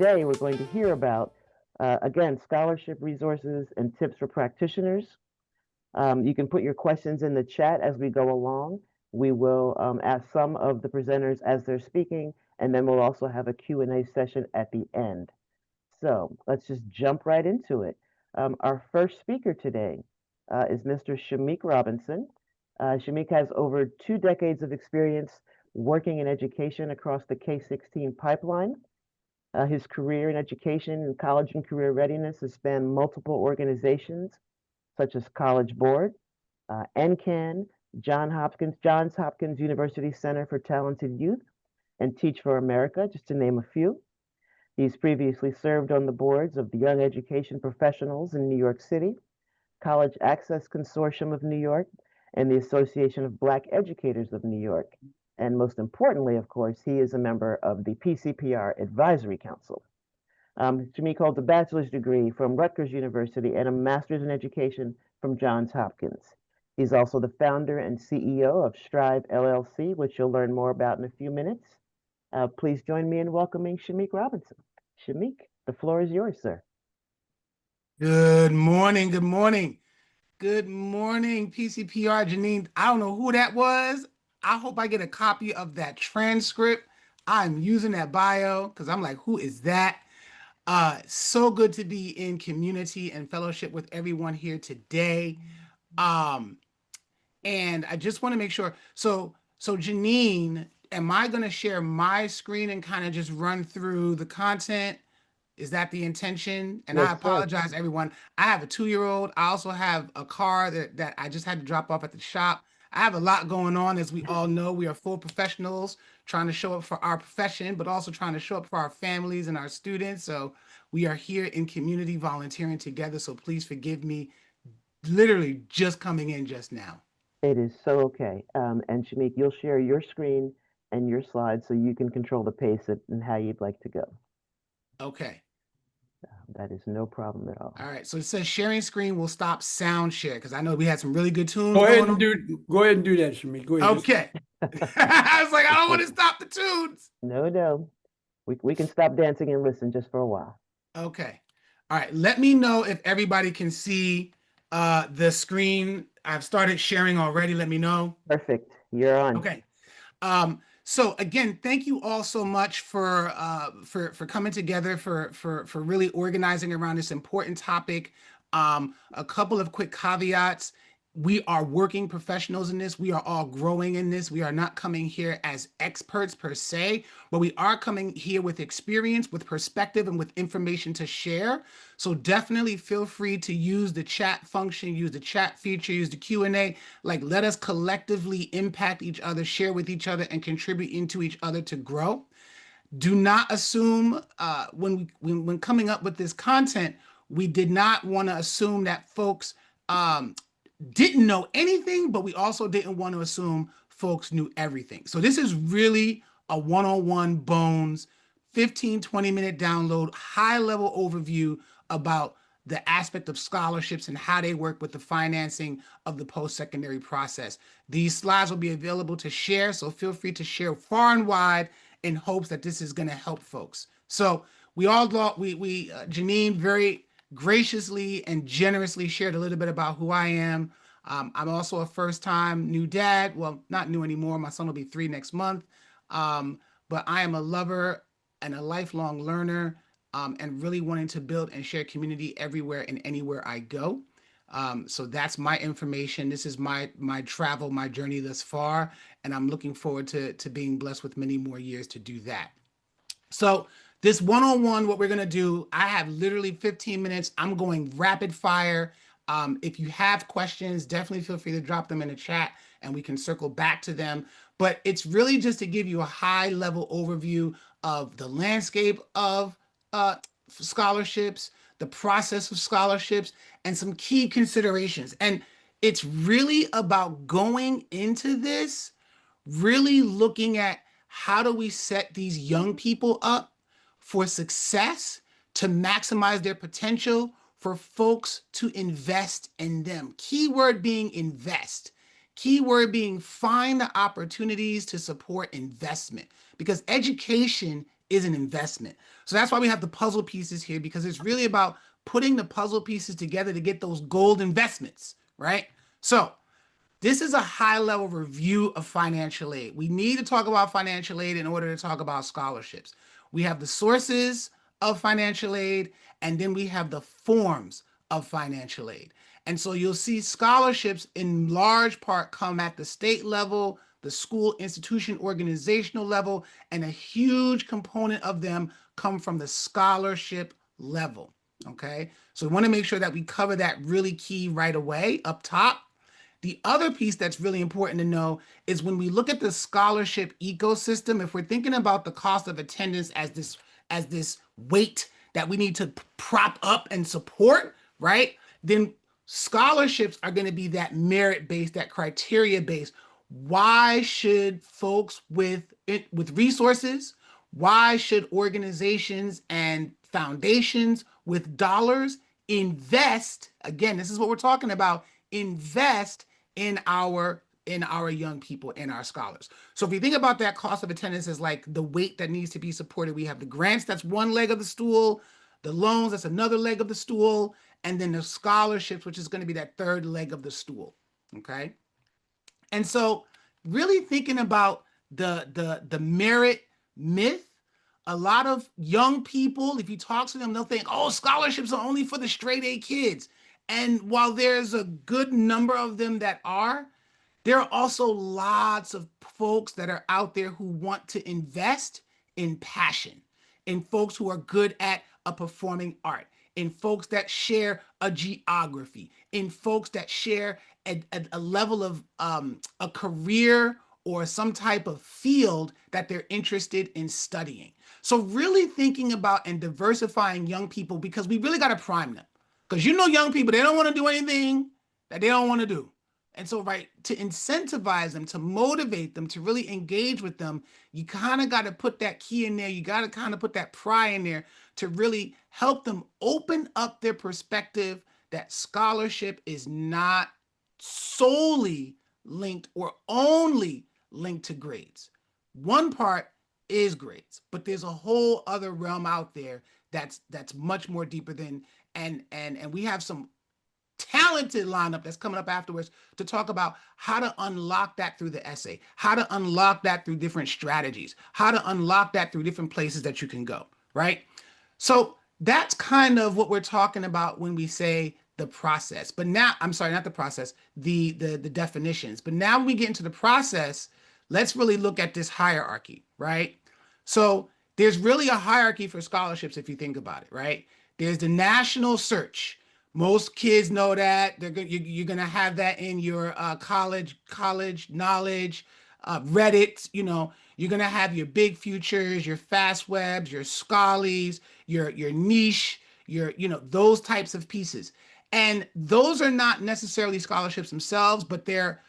today we're going to hear about, again, scholarship resources and tips for practitioners. You can put your questions in the chat as we go along. We will ask some of the presenters as they're speaking, and then we'll also have a Q&A session at the end. So let's just jump right into it. Our first speaker today is Mr. Shamik Robinson. Shamik has over 2 decades of experience working in education across the K-16 pipeline. His career in education and college and career readiness has spanned multiple organizations such as College Board, NCAN, Johns Hopkins University Center for Talented Youth, and Teach for America, just to name a few. He's previously served on the boards of the Young Education Professionals in New York City, College Access Consortium of New York, and the Association of Black Educators of New York. And most importantly, of course, he is a member of the PCPR Advisory Council. Shamik holds a bachelor's degree from Rutgers University and a master's in education from Johns Hopkins. He's also the founder and CEO of Strive LLC, which you'll learn more about in a few minutes. Please join me in welcoming Shamik Robinson. Shamik, the floor is yours, sir. Good morning. Good morning. Good morning, PCPR. Janine, I don't know who that was. I hope I get a copy of that transcript. I'm using that bio because I'm like, who is that? So good to be in community and fellowship with everyone here today. And I just want to make sure. So Janine, am I going to share my screen and kind of just run through the content? Is that the intention? And I Yes, sir. apologize, everyone. I have a 2-year-old. I also have a car that I just had to drop off at the shop. I have a lot going on. As we all know, we are full professionals trying to show up for our profession, but also trying to show up for our families and our students. So we are here in community volunteering together. So please forgive me, literally just coming in just now. It is so okay. And Shamik, you'll share your screen and your slides so you can control the pace and how you'd like to go. Okay. That is no problem at all. All right. So it says sharing screen will stop sound share because I know we had some really good tunes Go ahead going and on. go ahead and do that, Shamik. Go ahead. Okay. I was like, I don't want to stop the tunes. No. We can stop dancing and listen just for a while. Okay. All right. Let me know if everybody can see the screen. I've started sharing already. Let me know. Perfect. You're on. Okay. So again, thank you all so much for coming together for really organizing around this important topic. A couple of quick caveats. We are working professionals in this. We are all growing in this. We are not coming here as experts per se, but we are coming here with experience, with perspective, and with information to share. So definitely feel free to use the chat function, use the chat feature, use the Q&A. Like, let us collectively impact each other, share with each other, and contribute into each other to grow. Do not assume when coming up with this content, we did not want to assume that folks didn't know anything, but we also didn't want to assume folks knew everything. So this is really a one-on-one bones, 15, 20-minute download, high-level overview about the aspect of scholarships and how they work with the financing of the post-secondary process. These slides will be available to share, so feel free to share far and wide in hopes that this is going to help folks. So Janine very graciously and generously shared a little bit about who I am. I'm also a first-time new dad. Well, not new anymore. My son will be 3 next month. But I am a lover and a lifelong learner, and really wanting to build and share community everywhere and anywhere I go. So that's my information. This is my travel, my journey thus far, and I'm looking forward to being blessed with many more years to do that. So this one-on-one, what we're going to do, I have literally 15 minutes. I'm going rapid fire. If you have questions, definitely feel free to drop them in the chat and we can circle back to them. But it's really just to give you a high-level overview of the landscape of scholarships, the process of scholarships, and some key considerations. And it's really about going into this, really looking at how do we set these young people up for success, to maximize their potential, for folks to invest in them. Keyword being invest. Keyword being find the opportunities to support investment, because education is an investment. So that's why we have the puzzle pieces here, because it's really about putting the puzzle pieces together to get those gold investments, right? So this is a high level review of financial aid. We need to talk about financial aid in order to talk about scholarships. We have the sources of financial aid, and then we have the forms of financial aid. And so you'll see scholarships in large part come at the state level, the school institution organizational level, and a huge component of them come from the scholarship level. Okay, so we want to make sure that we cover that really key right away up top. The other piece that's really important to know is when we look at the scholarship ecosystem, if we're thinking about the cost of attendance as this weight that we need to prop up and support, right? Then scholarships are going to be that merit-based, that criteria-based. Why should folks with resources, why should organizations and foundations with dollars invest? Again, this is what we're talking about. Invest in our young people, in our scholars. So if you think about that cost of attendance as like the weight that needs to be supported, we have the grants, that's one leg of the stool, the loans, that's another leg of the stool, and then the scholarships, which is going to be that third leg of the stool. Okay. And so really thinking about the merit myth, a lot of young people, if you talk to them, they'll think, oh, scholarships are only for the straight A kids. And while there's a good number of them that are, there are also lots of folks that are out there who want to invest in passion, in folks who are good at a performing art, in folks that share a geography, in folks that share a level of a career or some type of field that they're interested in studying. So really thinking about and diversifying young people, because we really got to prime them. Because young people, they don't want to do anything that they don't want to do. And so, right, to incentivize them, to motivate them, to really engage with them, you kind of got to put that key in there. You got to kind of put that pry in there to really help them open up their perspective that scholarship is not solely linked or only linked to grades. One part is grades, but there's a whole other realm out there that's much more deeper than, and we have some talented lineup that's coming up afterwards to talk about how to unlock that through the essay, how to unlock that through different strategies, how to unlock that through different places that you can go, right? So that's kind of what we're talking about when we say the process. But now, I'm sorry, not the process, the definitions. But now when we get into the process, let's really look at this hierarchy, right? So there's really a hierarchy for scholarships if you think about it, right? There's the national search. Most kids know that. You're going to have that in your college knowledge, Reddit. You're going to have your big futures, your fast webs, your schollies, your niche, those types of pieces. And those are not necessarily scholarships themselves, but they're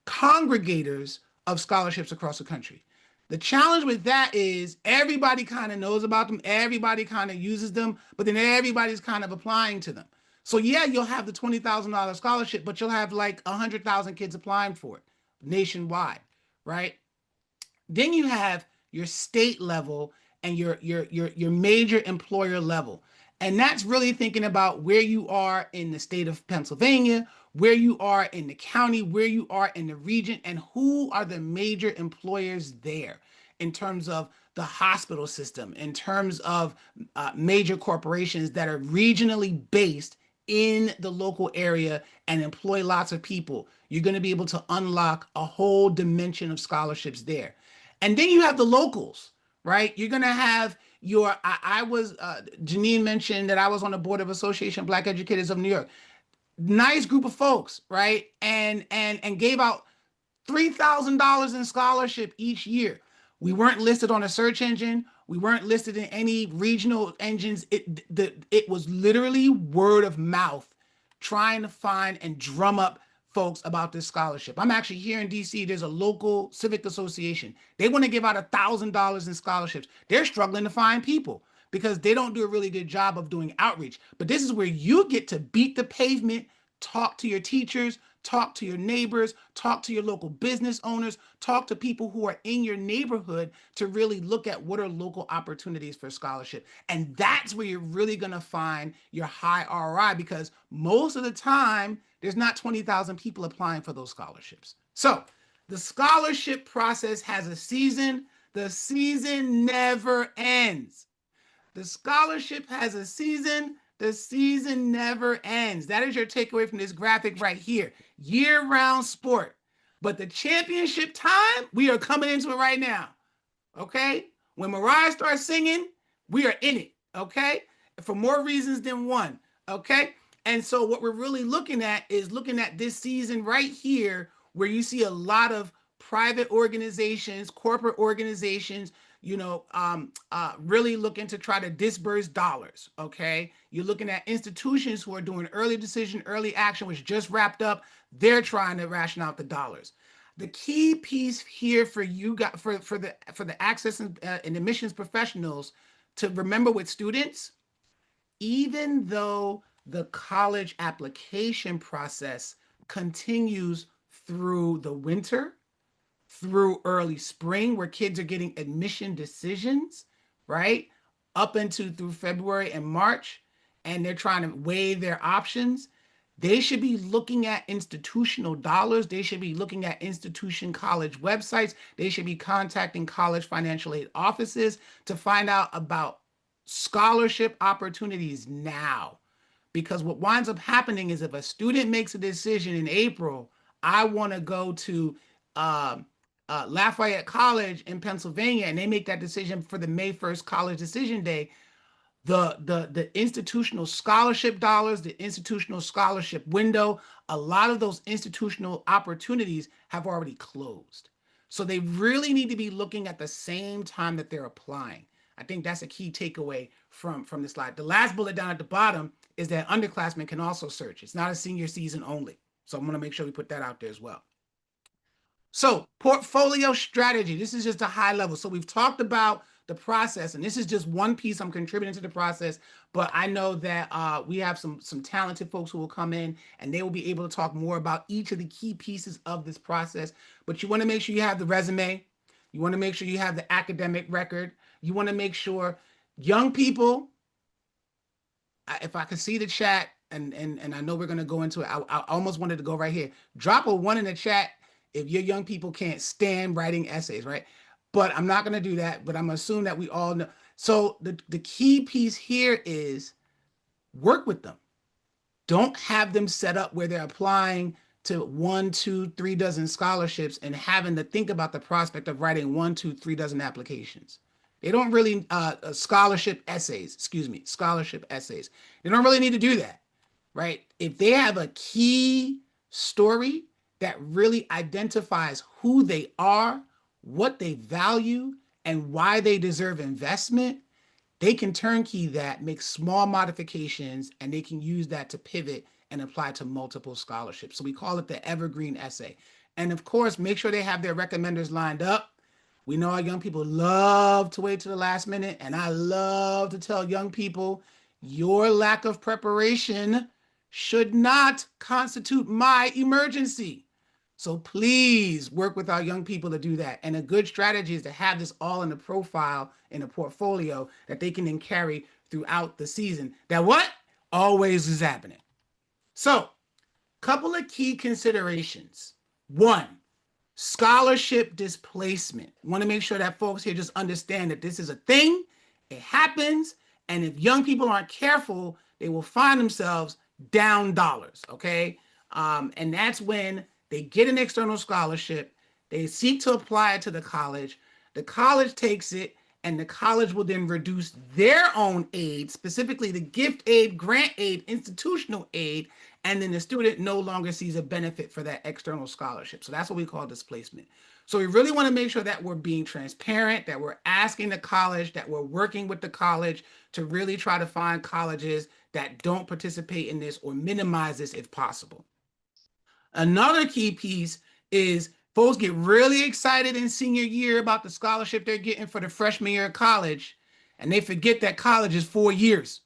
congregators of scholarships across the country. The challenge with that is everybody kind of knows about them. Everybody kind of uses them, but then everybody's kind of applying to them. So yeah, you'll have the $20,000 scholarship, but you'll have like 100,000 kids applying for it nationwide, right? Then you have your state level and your major employer level. And that's really thinking about where you are in the state of Pennsylvania, where you are in the county, where you are in the region, and who are the major employers there in terms of the hospital system, in terms of major corporations that are regionally based in the local area and employ lots of people. You're going to be able to unlock a whole dimension of scholarships there. And then you have the locals, right? You're going to have Janine mentioned that I was on the board of Association of Black Educators of New York. Nice group of folks, right? And gave out $3,000 in scholarship each year. We weren't listed on a search engine. We weren't listed in any regional engines. It was literally word of mouth, trying to find and drum up folks about this scholarship. I'm actually here in DC. There's a local civic association. They want to give out $1,000 in scholarships. They're struggling to find people because they don't do a really good job of doing outreach. But this is where you get to beat the pavement, talk to your teachers, talk to your neighbors, talk to your local business owners, talk to people who are in your neighborhood to really look at what are local opportunities for scholarship. And that's where you're really going to find your high ROI, because most of the time, there's not 20,000 people applying for those scholarships. So the scholarship process has a season. The season never ends. The scholarship has a season. The season never ends. That is your takeaway from this graphic right here. Year-round sport. But the championship time, we are coming into it right now. Okay? When Mariah starts singing, we are in it. Okay? For more reasons than one. Okay? And so what we're really looking at is looking at this season right here, where you see a lot of private organizations, corporate organizations, really looking to try to disburse dollars. Okay. You're looking at institutions who are doing early decision, early action, which just wrapped up. They're trying to ration out the dollars. The key piece here for you got for the access and admissions professionals to remember with students, even though the college application process continues through the winter, through early spring, where kids are getting admission decisions, right? Up into through February and March, and they're trying to weigh their options. They should be looking at institutional dollars. They should be looking at institution college websites. They should be contacting college financial aid offices to find out about scholarship opportunities now. Because what winds up happening is if a student makes a decision in April, I want to go to Lafayette College in Pennsylvania, and they make that decision for the May 1st college decision day, the institutional scholarship dollars, the institutional scholarship window, a lot of those institutional opportunities have already closed. So they really need to be looking at the same time that they're applying. I think that's a key takeaway from this slide. The last bullet down at the bottom is that underclassmen can also search. It's not a senior season only. So I'm going to make sure we put that out there as well. So portfolio strategy, this is just a high level. So we've talked about the process, and this is just one piece I'm contributing to the process, but I know that we have some talented folks who will come in and they will be able to talk more about each of the key pieces of this process. But you want to make sure you have the resume. You want to make sure you have the academic record. You want to make sure young people, if I could see the chat, and I know we're going to go into it, I almost wanted to go right here. Drop a 1 in the chat if your young people can't stand writing essays, right? But I'm not going to do that, but I'm assuming that we all know. So the key piece here is work with them. Don't have them set up where they're applying to 1, 2, 3 dozen scholarships and having to think about the prospect of writing 1, 2, 3 dozen applications. They don't really, scholarship essays. They don't really need to do that, right? If they have a key story that really identifies who they are, what they value, and why they deserve investment, they can turnkey that, make small modifications, and they can use that to pivot and apply to multiple scholarships. So we call it the evergreen essay. And of course, make sure they have their recommenders lined up. We know our young people love to wait to the last minute, and I love to tell young people, your lack of preparation should not constitute my emergency. So please work with our young people to do that. And a good strategy is to have this all in a profile, in a portfolio that they can then carry throughout the season. That what? Always is happening. So, couple of key considerations. 1, scholarship displacement. Want to make sure that folks here just understand that this is a thing. It happens. And if young people aren't careful, they will find themselves down dollars. Okay. And that's when they get an external scholarship, they seek to apply it to the college takes it, and the college will then reduce their own aid, specifically the gift aid, grant aid, institutional aid, and then the student no longer sees a benefit for that external scholarship. So that's what we call displacement. So we really want to make sure that we're being transparent, that we're asking the college, that we're working with the college to really try to find colleges that don't participate in this or minimize this if possible. Another key piece is folks get really excited in senior year about the scholarship they're getting for the freshman year of college, and they forget that college is 4 years.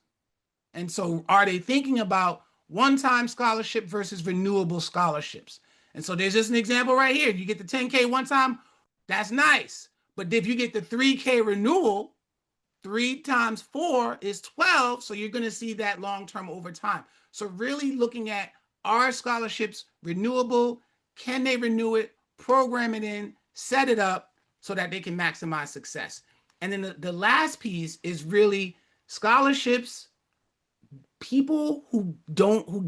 And so are they thinking about one-time scholarship versus renewable scholarships. And so there's just an example right here. You get the 10K one time, that's nice. But if you get the 3K renewal, 3 times 4 is 12. So you're going to see that long term over time. So really looking at, are scholarships renewable? Can they renew it? Program it in, set it up so that they can maximize success. And then the last piece is really scholarships. People who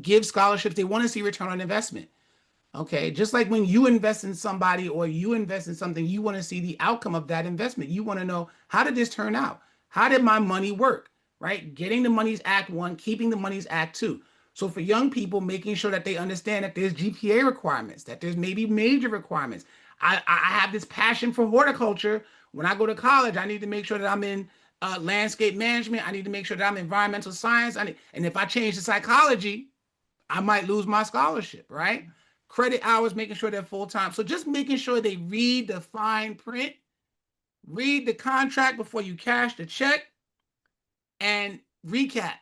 give scholarships, they want to see return on investment. Okay, just like when you invest in somebody or you invest in something, you want to see the outcome of that investment. You want to know, how did this turn out? How did my money work? Right? Getting the money's act one, keeping the money's act two. So for young people, making sure that they understand that there's GPA requirements, that there's maybe major requirements. I have this passion for horticulture. When I go to college, I need to make sure that I'm in landscape management. I need to make sure that I'm in environmental science. And if I change to psychology, I might lose my scholarship, right? Credit hours, making sure they're full time. So just making sure they read the fine print, read the contract before you cash the check, and recap.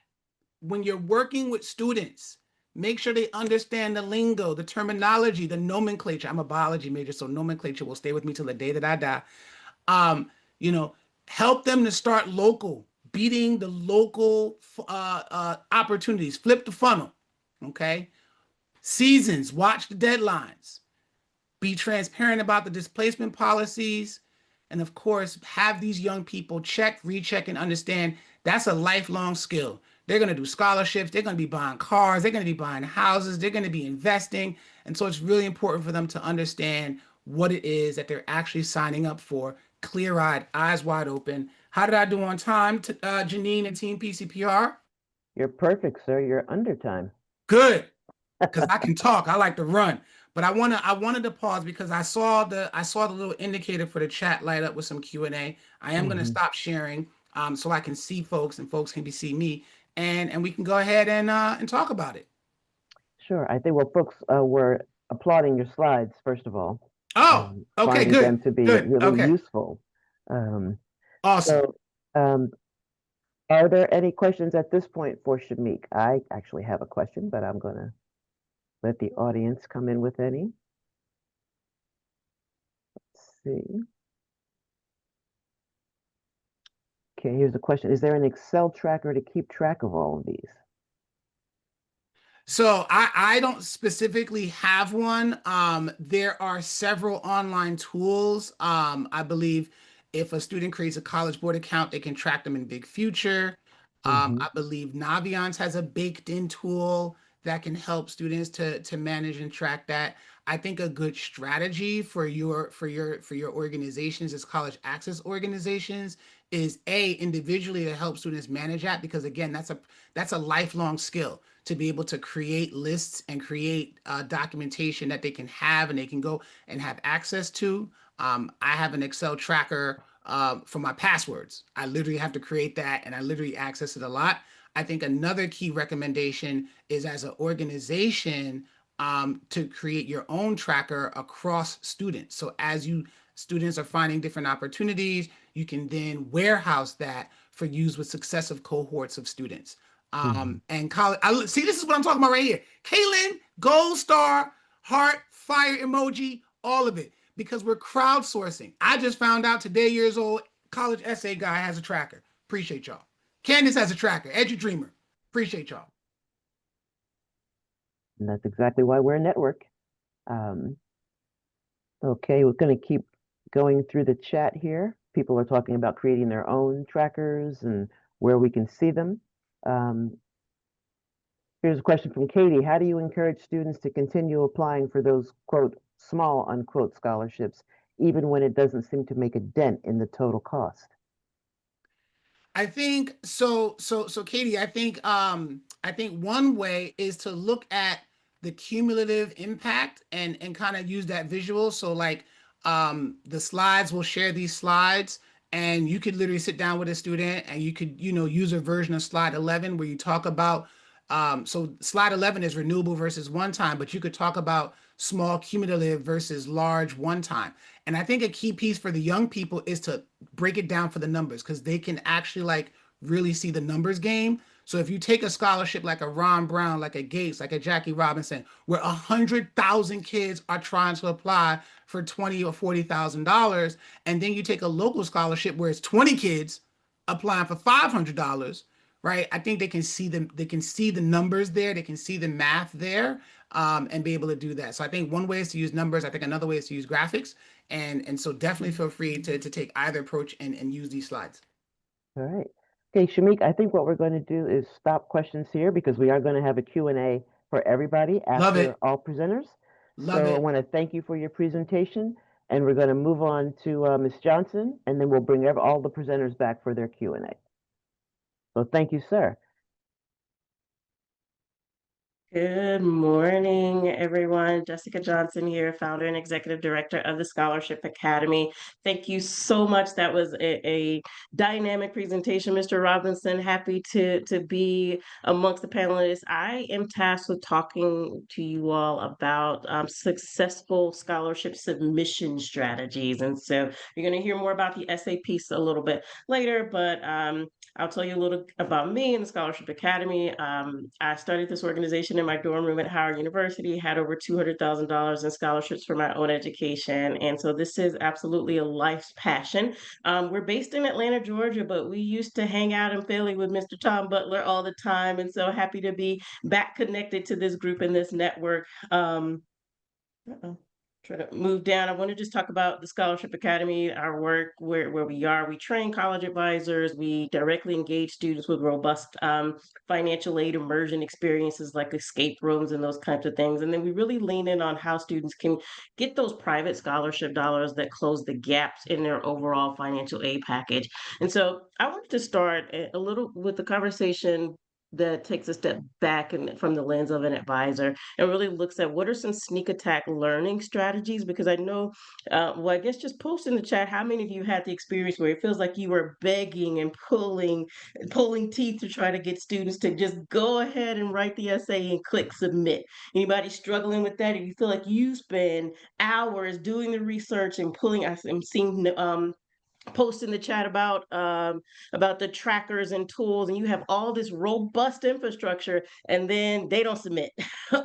When you're working with students, make sure they understand the lingo, the terminology, the nomenclature. I'm a biology major, so nomenclature will stay with me till the day that I die. Um, you know, help them to start local, beating the local opportunities, flip the funnel. Okay. Seasons, watch the deadlines, be transparent about the displacement policies, and of course, have these young people check, recheck, and understand that's a lifelong skill. They're going to do scholarships, they're going to be buying cars, they're going to be buying houses, they're going to be investing. And so it's really important for them to understand what it is that they're actually signing up for, clear eyed, eyes wide open. How did I do on time, Janine and Team PCPR? You're perfect, sir. You're under time. Good, because I can talk. I like to run. But I wanted to pause because I saw the little indicator for the chat light up with some Q&A. I am going to stop sharing so I can see folks and folks can be see me, and we can go ahead and talk about it. Sure. I think, well, folks were applauding your slides, first of all. Oh, okay, finding good. them to be Good. really Okay. useful. Awesome. So, are there any questions at this point for Shamik? I actually have a question, but I'm going to let the audience come in with any. Let's see. Okay, here's a question. Is there an Excel tracker to keep track of all of these? So I don't specifically have one. There are several online tools. I believe if a student creates a College Board account, they can track them in Big Future. Mhm. I believe Naviance has a baked-in tool that can help students to manage and track that. I think a good strategy for your organizations as college access organizations is individually to help students manage that, because again, that's a lifelong skill to be able to create lists and create documentation that they can have and they can go and have access to. I have an Excel tracker for my passwords. I literally have to create that and I literally access it a lot. I think another key recommendation is, as an organization, to create your own tracker across students. So as students are finding different opportunities, you can then warehouse that for use with successive cohorts of students. And college, see, this is what I'm talking about right here. Kaylin, gold star, heart, fire emoji, all of it, because we're crowdsourcing. I just found out today, years old, college essay guy has a tracker. Appreciate y'all. Candace has a tracker. EduDreamer. Appreciate y'all. And that's exactly why we're a network. Okay, we're going to keep going through the chat here. People are talking about creating their own trackers and where we can see them. Here's a question from Katie. How do you encourage students to continue applying for those, quote, small, unquote, scholarships, even when it doesn't seem to make a dent in the total cost? I think so, Katie, I think one way is to look at the cumulative impact and kind of use that visual. So like the slides, will share these slides, and you could literally sit down with a student and you could, use a version of slide 11 where you talk about so slide 11 is renewable versus one time, but you could talk about small cumulative versus large one time. And I think a key piece for the young people is to break it down for the numbers, because they can actually like really see the numbers game. So if you take a scholarship like a Ron Brown, like a Gates, like a Jackie Robinson, where 100,000 kids are trying to apply for $20,000 or $40,000, and then you take a local scholarship where it's 20 kids applying for $500, right? I think they can see the numbers there, they can see the math there, and be able to do that. So I think one way is to use numbers. I think another way is to use graphics, and so definitely feel free to take either approach and use these slides. All right. Okay, Shamik, I think what we're going to do is stop questions here because we are going to have a Q&A for everybody Love after it. all presenters. Love So I it. want to thank you for your presentation, and we're going to move on to Ms. Johnson, and then we'll bring all the presenters back for their Q&A. So thank you, sir. Good morning, everyone. Jessica Johnson here, founder and executive director of the Scholarship Academy. Thank you so much. That was a dynamic presentation, Mr. Robinson. Happy to be amongst the panelists. I am tasked with talking to you all about successful scholarship submission strategies. And so you're going to hear more about the essay piece a little bit later, but I'll tell you a little about me and the Scholarship Academy. I started this organization in my dorm room at Howard University, had over $200,000 in scholarships for my own education. And so this is absolutely a life's passion. We're based in Atlanta, Georgia, but we used to hang out in Philly with Mr. Tom Butler all the time. And so happy to be back connected to this group and this network. Uh-oh. Try to move down. I want to just talk about the Scholarship Academy, our work, where we are. We train college advisors. We directly engage students with robust financial aid immersion experiences like escape rooms and those kinds of things. And then we really lean in on how students can get those private scholarship dollars that close the gaps in their overall financial aid package. And so I wanted to start a little with the conversation that takes a step back and from the lens of an advisor and really looks at what are some sneak attack learning strategies, because I know, well, I guess just post in the chat how many of you had the experience where it feels like you were begging and pulling teeth to try to get students to just go ahead and write the essay and click submit. Anybody struggling with that? If you feel like you spend hours doing the research and pulling, I'm seeing post in the chat about the trackers and tools, and you have all this robust infrastructure and then they don't submit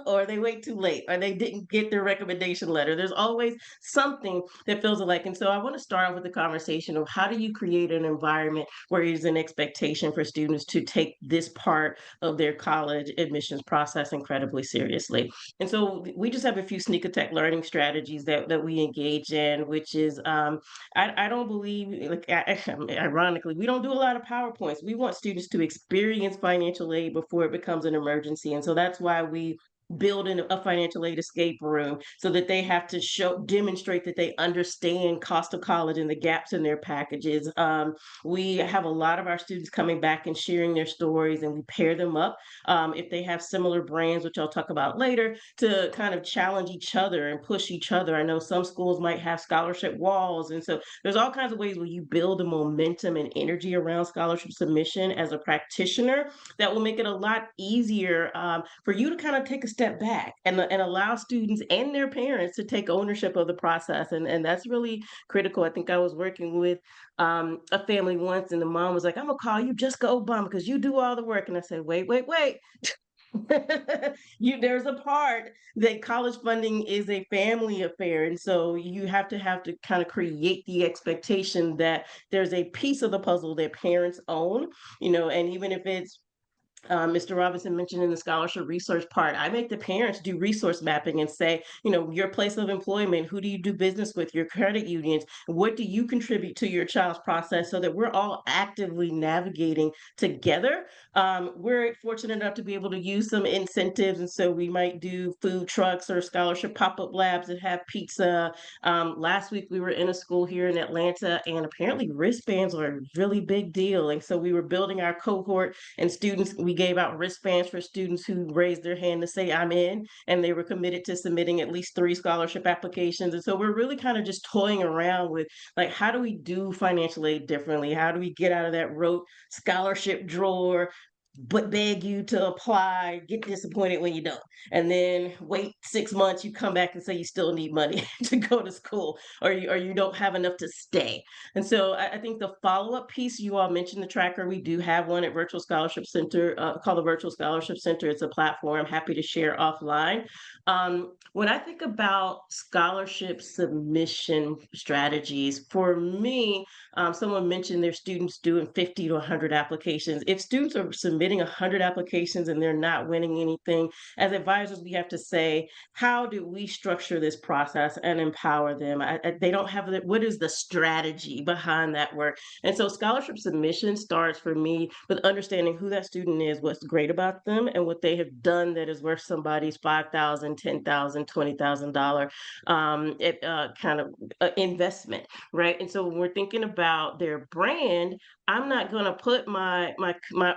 or they wait too late or they didn't get their recommendation letter. There's always something that feels alike. And so I want to start off with the conversation of how do you create an environment where it is an expectation for students to take this part of their college admissions process incredibly seriously. And so we just have a few sneak attack learning strategies that we engage in, which is I don't believe, like, ironically, we don't do a lot of PowerPoints. We want students to experience financial aid before it becomes an emergency. And so that's why we build in a financial aid escape room so that they have to demonstrate that they understand cost of college and the gaps in their packages. We have a lot of our students coming back and sharing their stories, and we pair them up if they have similar brands, which I'll talk about later, to kind of challenge each other and push each other. I know some schools might have scholarship walls, and so there's all kinds of ways where you build a momentum and energy around scholarship submission as a practitioner that will make it a lot easier for you to kind of take a step back and allow students and their parents to take ownership of the process. And that's really critical. I think I was working with a family once, and the mom was like, "I'm gonna call you Jessica Obama because you do all the work." And I said, "Wait, wait, wait." There's a part that college funding is a family affair, and so you have to kind of create the expectation that there's a piece of the puzzle that parents own, and even if it's Mr. Robinson mentioned in the scholarship research part, I make the parents do resource mapping and say, your place of employment, who do you do business with, your credit unions, what do you contribute to your child's process, so that we're all actively navigating together. We're fortunate enough to be able to use some incentives, and so we might do food trucks or scholarship pop-up labs that have pizza. Last week we were in a school here in Atlanta, and apparently wristbands are a really big deal, and so we were building our cohort and students. We gave out wristbands for students who raised their hand to say I'm in, and they were committed to submitting at least 3 scholarship applications. And so we're really kind of just toying around with, like, how do we do financial aid differently? How do we get out of that rote scholarship drawer, but beg you to apply, get disappointed when you don't. And then wait 6 months, you come back and say you still need money to go to school, or you don't have enough to stay. And so I think the follow-up piece, you all mentioned the tracker. We do have one at Virtual Scholarship Center, called the Virtual Scholarship Center. It's a platform I'm happy to share offline. When I think about scholarship submission strategies, for me, someone mentioned their students doing 50 to 100 applications. If students are submitting 100 applications and they're not winning anything, as advisors, we have to say, how do we structure this process and empower them? They don't have what is the strategy behind that work? And so scholarship submission starts for me with understanding who that student is, what's great about them, and what they have done that is worth somebody's $5,000, $10,000, $20,000 kind of investment, right? And so when we're thinking about their brand, I'm not going to put my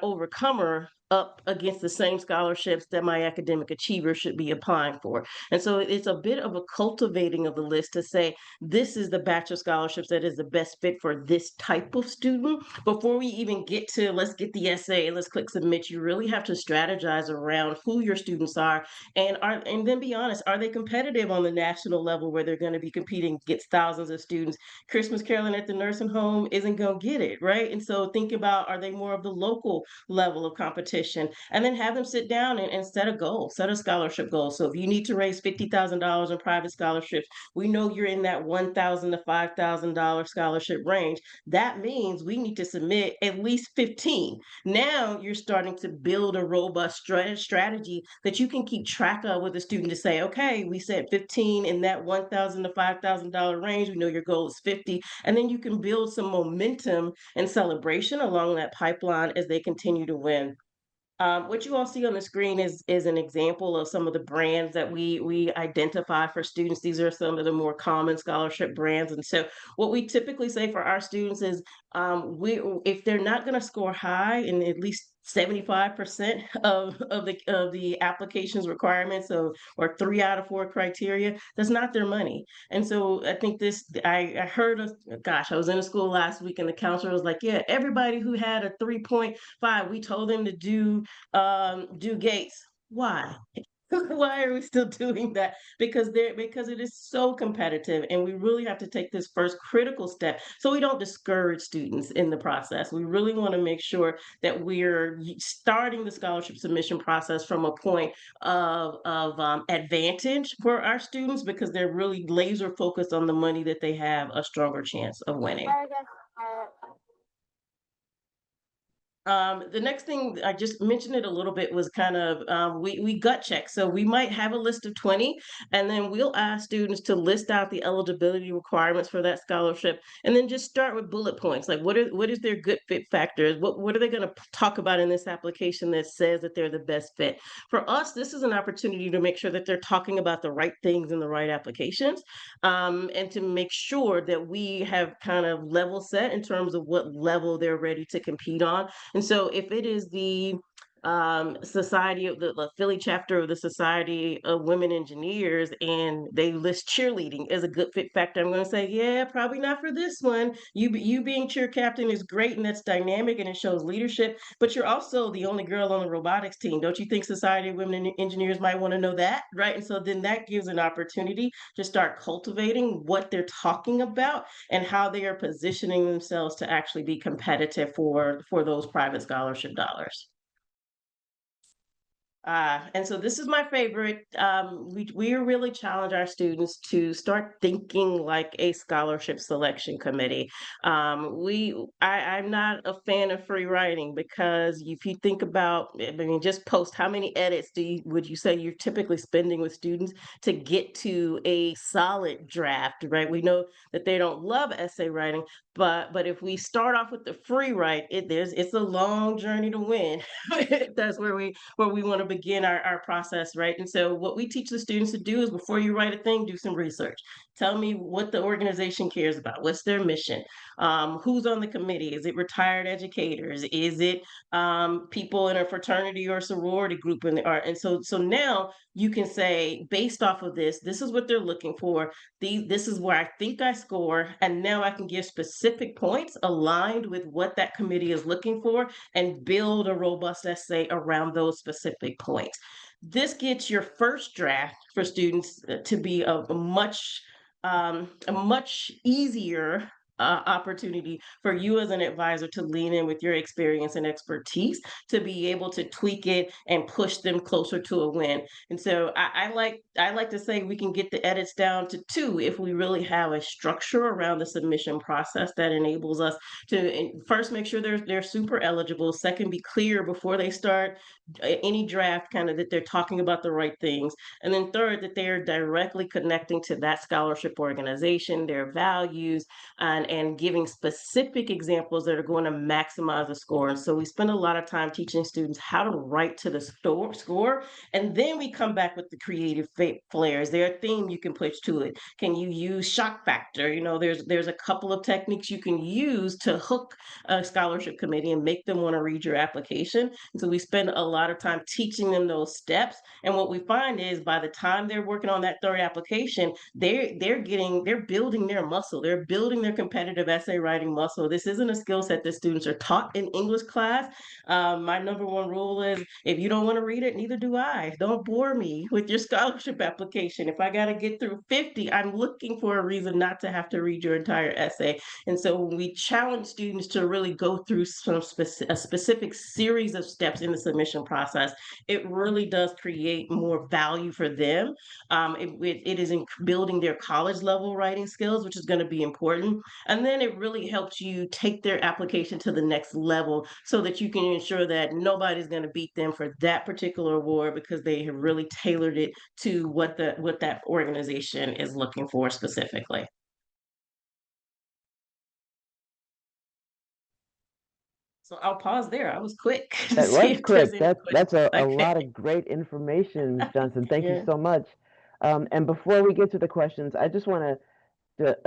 overcomer up against the same scholarships that my academic achiever should be applying for. And so it's a bit of a cultivating of the list to say, this is the batch of scholarships that is the best fit for this type of student. Before we even get to let's get the essay, let's click submit, you really have to strategize around who your students are, and then be honest, are they competitive on the national level where they're going to be competing against thousands of students? Christmas caroling at the nursing home isn't going to get it, right? And so think about, are they more of the local level of competition? And then have them sit down and set a goal, set a scholarship goal. So if you need to raise $50,000 in private scholarships, we know you're in that $1,000 to $5,000 scholarship range. That means we need to submit at least 15. Now you're starting to build a robust strategy that you can keep track of with a student to say, okay, we said 15 in that $1,000 to $5,000 range. We know your goal is 50. And then you can build some momentum and celebration along that pipeline as they continue to win. What you all see on the screen is an example of some of the brands that we identify for students. These are some of the more common scholarship brands. And so what we typically say for our students is, we if they're not going to score high in at least 75% of the applications requirements, or 3 out of 4 criteria, that's not their money. And so I think I heard of, gosh, I was in a school last week and the counselor was like, yeah, everybody who had a 3.5, we told them to do Gates. Why? Why are we still doing that? Because it is so competitive, and we really have to take this first critical step so we don't discourage students in the process. We really want to make sure that we're starting the scholarship submission process from a point of advantage for our students, because they're really laser focused on the money that they have a stronger chance of winning. The next thing, I just mentioned it a little bit, was kind of, we gut check. So we might have a list of 20, and then we'll ask students to list out the eligibility requirements for that scholarship, and then just start with bullet points. Like, what is their good fit factors? What are they going to talk about in this application that says that they're the best fit? For us, this is an opportunity to make sure that they're talking about the right things in the right applications, and to make sure that we have kind of level set in terms of what level they're ready to compete on. And so if it is the society of the Philly chapter of the Society of Women Engineers, and they list cheerleading as a good fit factor, I'm going to say, yeah, probably not for this one. You being cheer captain is great, and that's dynamic and it shows leadership, but you're also the only girl on the robotics team. Don't you think Society of Women Engineers might want to know that, right? And so then that gives an opportunity to start cultivating what they're talking about and how they are positioning themselves to actually be competitive for those private scholarship dollars. And so this is my favorite. We really challenge our students to start thinking like a scholarship selection committee. I'm not a fan of free writing, because if you think about, I mean, just post, how many edits would you say you're typically spending with students to get to a solid draft, right? We know that they don't love essay writing, but if we start off with the free write, it's a long journey to win. That's where we want to begin our process, right? And so what we teach the students to do is, before you write a thing, do some research. Tell me what the organization cares about. What's their mission? Who's on the committee? Is it retired educators? Is it people in a fraternity or sorority group? And so now you can say, based off of this, this is what they're looking for. This is where I think I score. And now I can give specific points aligned with what that committee is looking for and build a robust essay around those specific points. This gets your first draft for students to be a much easier opportunity for you as an advisor to lean in with your experience and expertise to be able to tweak it and push them closer to a win. And so I like to say we can get the edits down to 2 if we really have a structure around the submission process that enables us to first make sure they're super eligible. Second, be clear before they start any draft, kind of that they're talking about the right things. And then third, that they are directly connecting to that scholarship organization, their values, and giving specific examples that are going to maximize the score. And so we spend a lot of time teaching students how to write to the score, and then we come back with the creative flair. Is there a theme you can push to it? Can you use shock factor? You know, there's a couple of techniques you can use to hook a scholarship committee and make them want to read your application. And so we spend a lot of time teaching them those steps. And what we find is by the time they're working on that third application, they're building their muscle. They're building their competitive essay writing muscle. This isn't a skill set that students are taught in English class. My number one rule is if you don't want to read it, neither do I. Don't bore me with your scholarship application. If I got to get through 50, I'm looking for a reason not to have to read your entire essay. And so when we challenge students to really go through a specific series of steps in the submission process, it really does create more value for them. It is in building their college level writing skills, which is going to be important. And then it really helps you take their application to the next level so that you can ensure that nobody's going to beat them for that particular award because they have really tailored it to what that organization is looking for specifically. So I'll pause there. I was quick to That see was if there's quick. any That's a questions. lot of great information, Ms. Johnson. Thank you Yeah. so much. And before we get to the questions, I just want to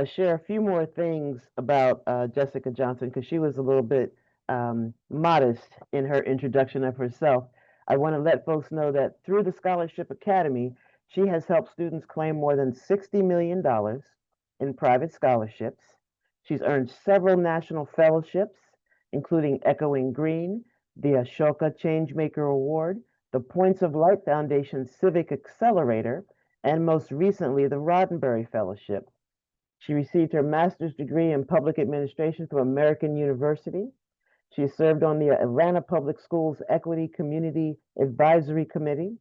share a few more things about Jessica Johnson because she was a little bit modest in her introduction of herself. I want to let folks know that through the Scholarship Academy, she has helped students claim more than $60 million in private scholarships. She's earned several national fellowships, including Echoing Green, the Ashoka Changemaker Award, the Points of Light Foundation Civic Accelerator, and most recently, the Roddenberry Fellowship. She received her master's degree in public administration from American University. She served on the Atlanta Public Schools Equity Community Advisory Committee,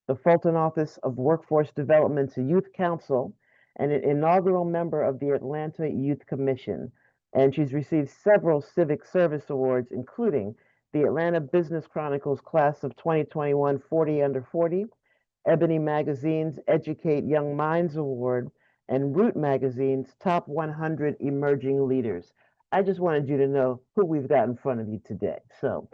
the Fulton Office of Workforce Development's Youth Council, and an inaugural member of the Atlanta Youth Commission. And she's received several civic service awards, including the Atlanta Business Chronicles Class of 2021 40 Under 40, Ebony Magazine's Educate Young Minds Award, and Root Magazine's Top 100 Emerging Leaders. I just wanted you to know who we've got in front of you today. So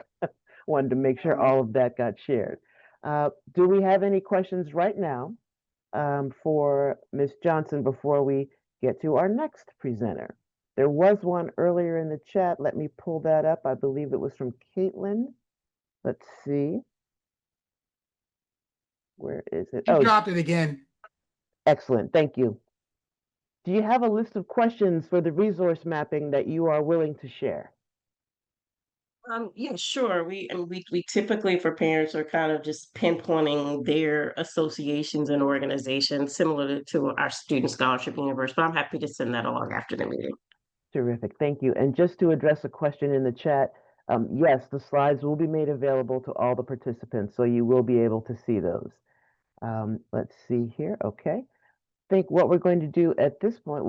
wanted to make sure all of that got shared. Do we have any questions right now for Ms. Johnson before we get to our next presenter? There was one earlier in the chat. Let me pull that up. I believe it was from Caitlin. Let's see. Where is it? You dropped it again. Excellent. Thank you. Do you have a list of questions for the resource mapping that you are willing to share? Yeah, sure. We typically for parents are kind of just pinpointing their associations and organizations similar to our Student Scholarship Universe, but I'm happy to send that along after the meeting. Terrific. Thank you. And just to address a question in the chat, yes, the slides will be made available to all the participants, so you will be able to see those. Let's see here. Okay. I think what we're going to do at this point,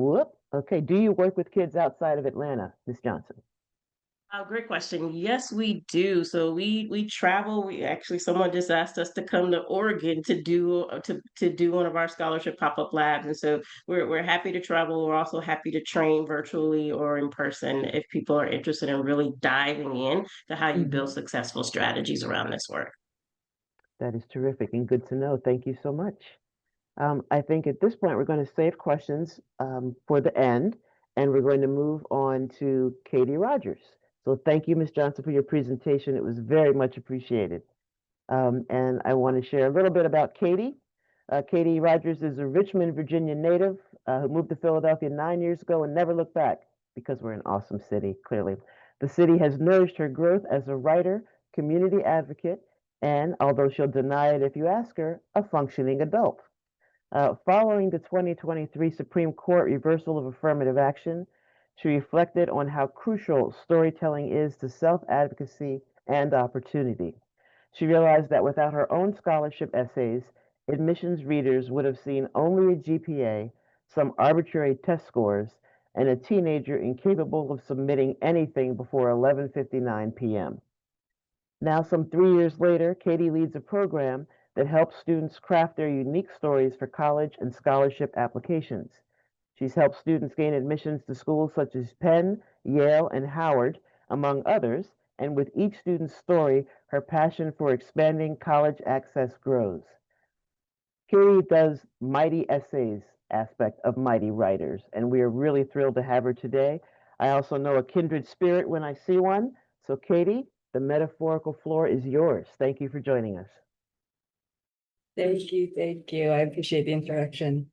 okay. Do you work with kids outside of Atlanta, Ms. Johnson? Great question. Yes, we do. So we travel. We actually someone just asked us to come to Oregon to do one of our scholarship pop-up labs, and so we're happy to travel. We're also happy to train virtually or in person if people are interested in really diving in to how you build successful strategies around this work. That is terrific and good to know. Thank you so much. I think at this point we're going to save questions for the end, and we're going to move on to Katie Rogers. So thank you, Ms. Johnson, for your presentation. It was very much appreciated. And I want to share a little bit about Katie. Katie Rogers is a Richmond, Virginia native who moved to Philadelphia 9 years ago and never looked back because we're an awesome city, clearly. The city has nourished her growth as a writer, community advocate, and, although she'll deny it if you ask her, a functioning adult. Following the 2023 Supreme Court reversal of affirmative action, she reflected on how crucial storytelling is to self-advocacy and opportunity. She realized that without her own scholarship essays, admissions readers would have seen only a GPA, some arbitrary test scores, and a teenager incapable of submitting anything before 11:59 p.m. Now, some 3 years later, Katie leads a program that helps students craft their unique stories for college and scholarship applications. She's helped students gain admissions to schools such as Penn, Yale, and Howard, among others, and with each student's story, her passion for expanding college access grows. Katie does Mighty Essays aspect of Mighty Writers, and we are really thrilled to have her today. I also know a kindred spirit when I see one. So, Katie, the metaphorical floor is yours. Thank you for joining us. Thank you, thank you. I appreciate the introduction.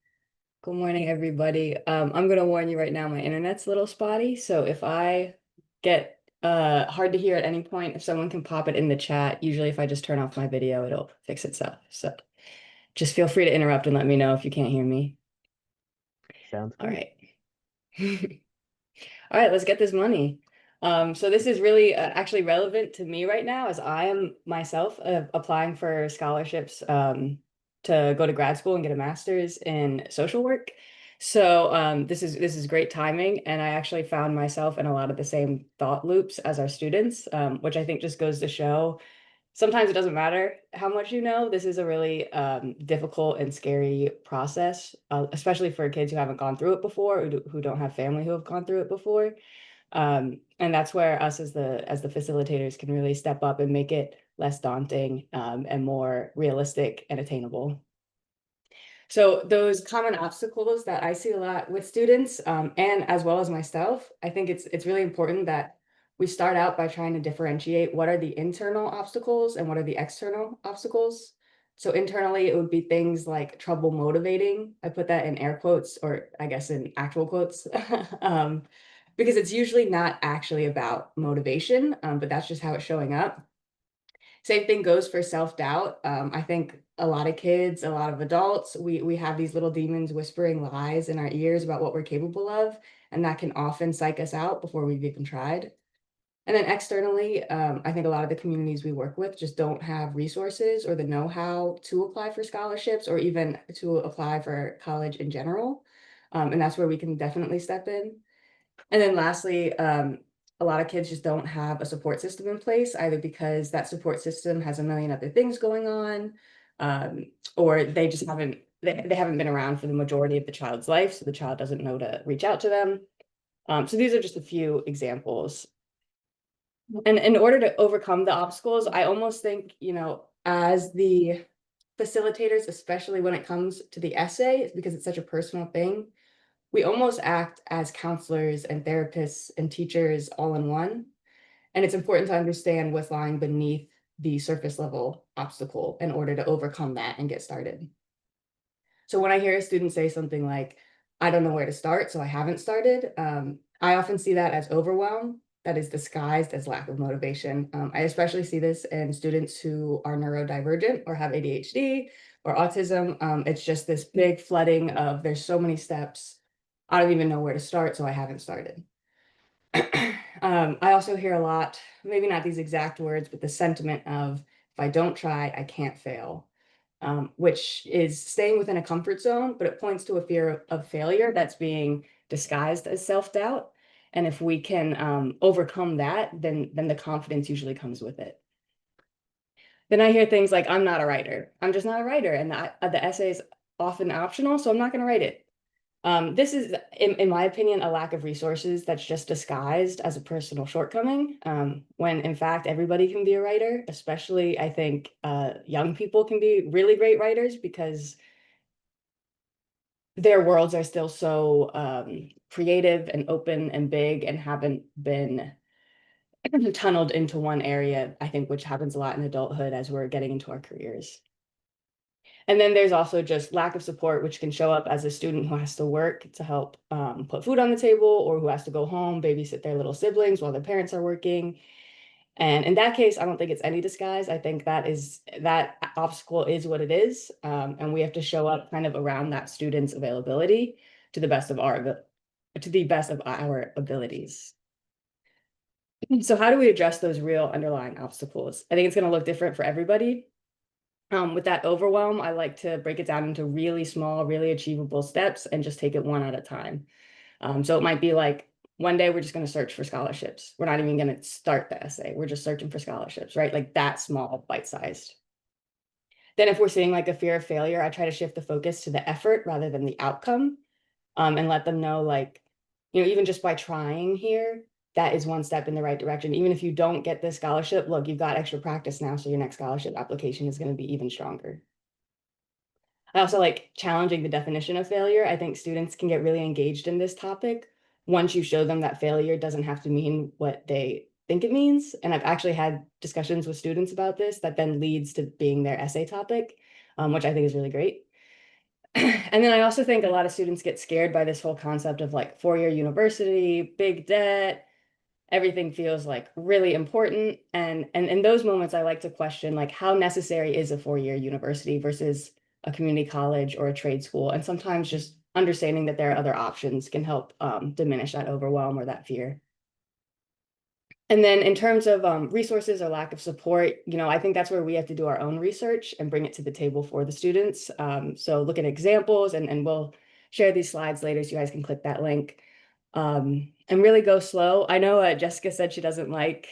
Good morning, everybody. I'm gonna warn you right now, my internet's a little spotty, so if I get hard to hear at any point, if someone can pop it in the chat, usually if I just turn off my video, it'll fix itself. So just feel free to interrupt and let me know if you can't hear me. Sounds good. All right. All right, let's get this money. So this is really actually relevant to me right now as I am myself applying for scholarships to go to grad school and get a master's in social work. So this is great timing, and I actually found myself in a lot of the same thought loops as our students, which I think just goes to show sometimes it doesn't matter how much you know. This is a really difficult and scary process, especially for kids who haven't gone through it before, who don't have family who have gone through it before. And that's where us as the facilitators can really step up and make it less daunting and more realistic and attainable. So those common obstacles that I see a lot with students and as well as myself, I think it's really important that we start out by trying to differentiate what are the internal obstacles and what are the external obstacles. So internally, it would be things like trouble motivating. I put that in air quotes, or I guess in actual quotes, because it's usually not actually about motivation, but that's just how it's showing up. Same thing goes for self-doubt. I think a lot of kids, a lot of adults, we have these little demons whispering lies in our ears about what we're capable of, and that can often psych us out before we've even tried. And then externally, I think a lot of the communities we work with just don't have resources or the know-how to apply for scholarships or even to apply for college in general. And that's where we can definitely step in. And then lastly, a lot of kids just don't have a support system in place, either because that support system has a million other things going on, or they just haven't been around for the majority of the child's life, so the child doesn't know to reach out to them. So these are just a few examples. And in order to overcome the obstacles, I almost think, as the facilitators, especially when it comes to the essay, because it's such a personal thing, we almost act as counselors and therapists and teachers all in one. And it's important to understand what's lying beneath the surface level obstacle in order to overcome that and get started. So when I hear a student say something like, I don't know where to start, so I haven't started, I often see that as overwhelm that is disguised as lack of motivation. I especially see this in students who are neurodivergent or have ADHD or autism. It's just this big flooding of there's so many steps. I don't even know where to start, so I haven't started. I also hear a lot, maybe not these exact words, but the sentiment of, if I don't try, I can't fail, which is staying within a comfort zone, but it points to a fear of failure that's being disguised as self-doubt. And if we can overcome that, then the confidence usually comes with it. Then I hear things like, I'm not a writer. I'm just not a writer. And the essay is often optional, so I'm not going to write it. This is, in my opinion, a lack of resources that's just disguised as a personal shortcoming, when in fact everybody can be a writer. Especially, I think young people can be really great writers because their worlds are still so creative and open and big and haven't been tunneled into one area, I think, which happens a lot in adulthood as we're getting into our careers. And then there's also just lack of support, which can show up as a student who has to work to help put food on the table, or who has to go home, babysit their little siblings while their parents are working. And in that case, I don't think it's any disguise. I think that obstacle is what it is. And we have to show up kind of around that student's availability to the best of our abilities. So how do we address those real underlying obstacles? I think it's going to look different for everybody. With that overwhelm, I like to break it down into really small, really achievable steps and just take it one at a time. So it might be like, one day we're just going to search for scholarships. We're not even going to start the essay. We're just searching for scholarships, right? Like that small, bite-sized. Then if we're seeing like a fear of failure, I try to shift the focus to the effort rather than the outcome, and let them know, like, even just by trying here, that is one step in the right direction. Even if you don't get this scholarship, look, you've got extra practice now, so your next scholarship application is going to be even stronger. I also like challenging the definition of failure. I think students can get really engaged in this topic once you show them that failure doesn't have to mean what they think it means. And I've actually had discussions with students about this that then leads to being their essay topic, which I think is really great. And then I also think a lot of students get scared by this whole concept of like four-year university, big debt, everything feels like really important. And in those moments, I like to question, like, how necessary is a four-year university versus a community college or a trade school? And sometimes just understanding that there are other options can help diminish that overwhelm or that fear. And then in terms of resources or lack of support, I think that's where we have to do our own research and bring it to the table for the students. So look at examples, and we'll share these slides later so you guys can click that link. And really go slow. I know Jessica said she doesn't like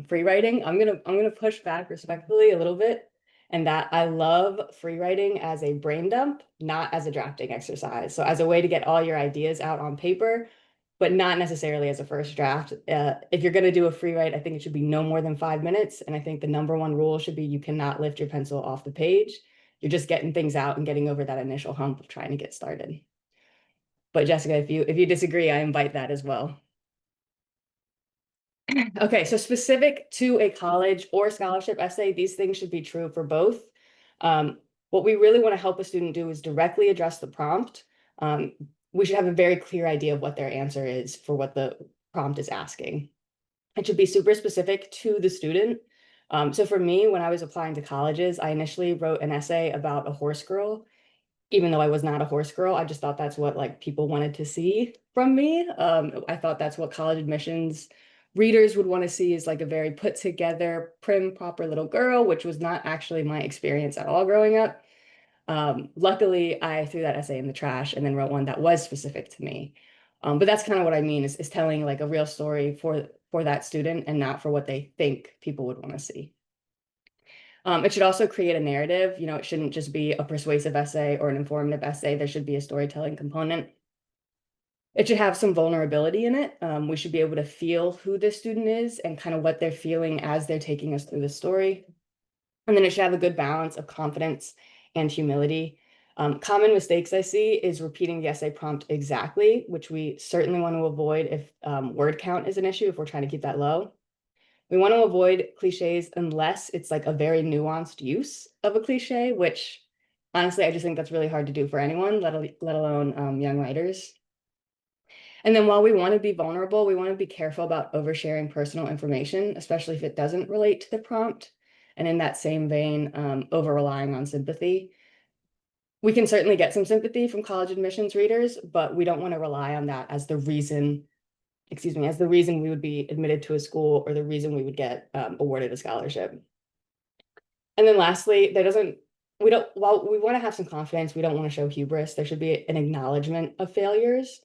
free writing. I'm gonna push back respectfully a little bit, and that I love free writing as a brain dump, not as a drafting exercise. So as a way to get all your ideas out on paper, but not necessarily as a first draft. If you're gonna do a free write, I think it should be no more than 5 minutes. And I think the number one rule should be you cannot lift your pencil off the page. You're just getting things out and getting over that initial hump of trying to get started. But Jessica, if you disagree, I invite that as well. Okay, so specific to a college or scholarship essay, these things should be true for both. What we really want to help a student do is directly address the prompt. We should have a very clear idea of what their answer is for what the prompt is asking. It should be super specific to the student. So for me, when I was applying to colleges, I initially wrote an essay about a horse girl. Even though I was not a horse girl, I just thought that's what like people wanted to see from me. I thought that's what college admissions readers would want to see, is like a very put together, prim, proper little girl, which was not actually my experience at all growing up. Luckily, I threw that essay in the trash and then wrote one that was specific to me. But that's kind of what I mean, is telling like a real story for that student and not for what they think people would want to see. It should also create a narrative. It shouldn't just be a persuasive essay or an informative essay. There should be a storytelling component. It should have some vulnerability in it. We should be able to feel who this student is and kind of what they're feeling as they're taking us through the story. And then it should have a good balance of confidence and humility. Common mistakes I see is repeating the essay prompt exactly, which we certainly want to avoid if word count is an issue, if we're trying to keep that low. We want to avoid cliches unless it's like a very nuanced use of a cliche, which honestly, I just think that's really hard to do for anyone, let alone young writers. And then while we want to be vulnerable, we want to be careful about oversharing personal information, especially if it doesn't relate to the prompt. And in that same vein, over-relying on sympathy. We can certainly get some sympathy from college admissions readers, but we don't want to rely on that as the reason we would be admitted to a school or the reason we would get awarded a scholarship. And then lastly, while we want to have some confidence, we don't want to show hubris. There should be an acknowledgement of failures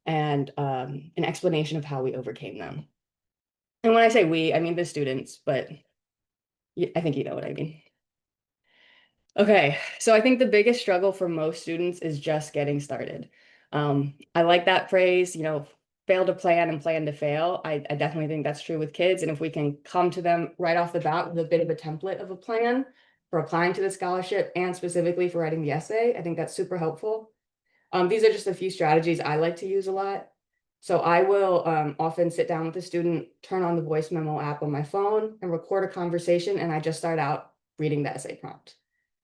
and an explanation of how we overcame them. And when I say we, I mean the students, but I think you know what I mean. Okay, so I think the biggest struggle for most students is just getting started. I like that phrase, fail to plan and plan to fail. I definitely think that's true with kids. And if we can come to them right off the bat with a bit of a template of a plan for applying to the scholarship and specifically for writing the essay, I think that's super helpful. These are just a few strategies I like to use a lot. So I will often sit down with the student, turn on the voice memo app on my phone and record a conversation. And I just start out reading the essay prompt.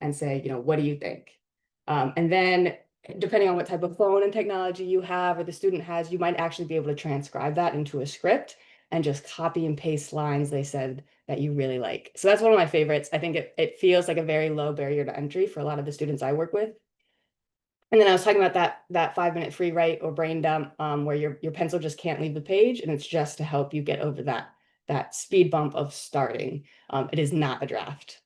and say, what do you think? And then depending on what type of phone and technology you have or the student has, you might actually be able to transcribe that into a script and just copy and paste lines they said that you really like. So that's one of my favorites. I think it feels like a very low barrier to entry for a lot of the students I work with. And then I was talking about that 5-minute free write or brain dump, where your pencil just can't leave the page, and it's just to help you get over that speed bump of starting. It is not a draft.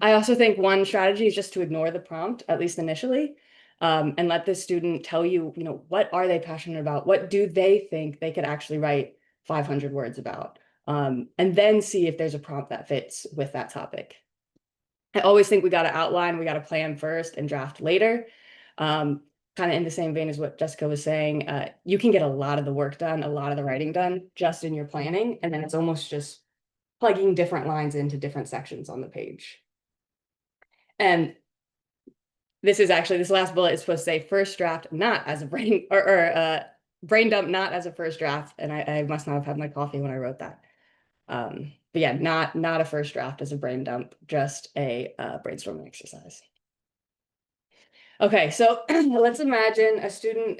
I also think one strategy is just to ignore the prompt, at least initially, and let the student tell you, what are they passionate about? What do they think they could actually write 500 words about? And then see if there's a prompt that fits with that topic. I always think we got to outline, we got to plan first and draft later. Kind of in the same vein as what Jessica was saying, you can get a lot of the work done, a lot of the writing done just in your planning, and then it's almost just plugging different lines into different sections on the page. And this last bullet is supposed to say first draft, not as a brain or brain dump, not as a first draft. And I must not have had my coffee when I wrote that. But yeah, not a first draft as a brain dump, just a brainstorming exercise. Okay, so let's imagine a student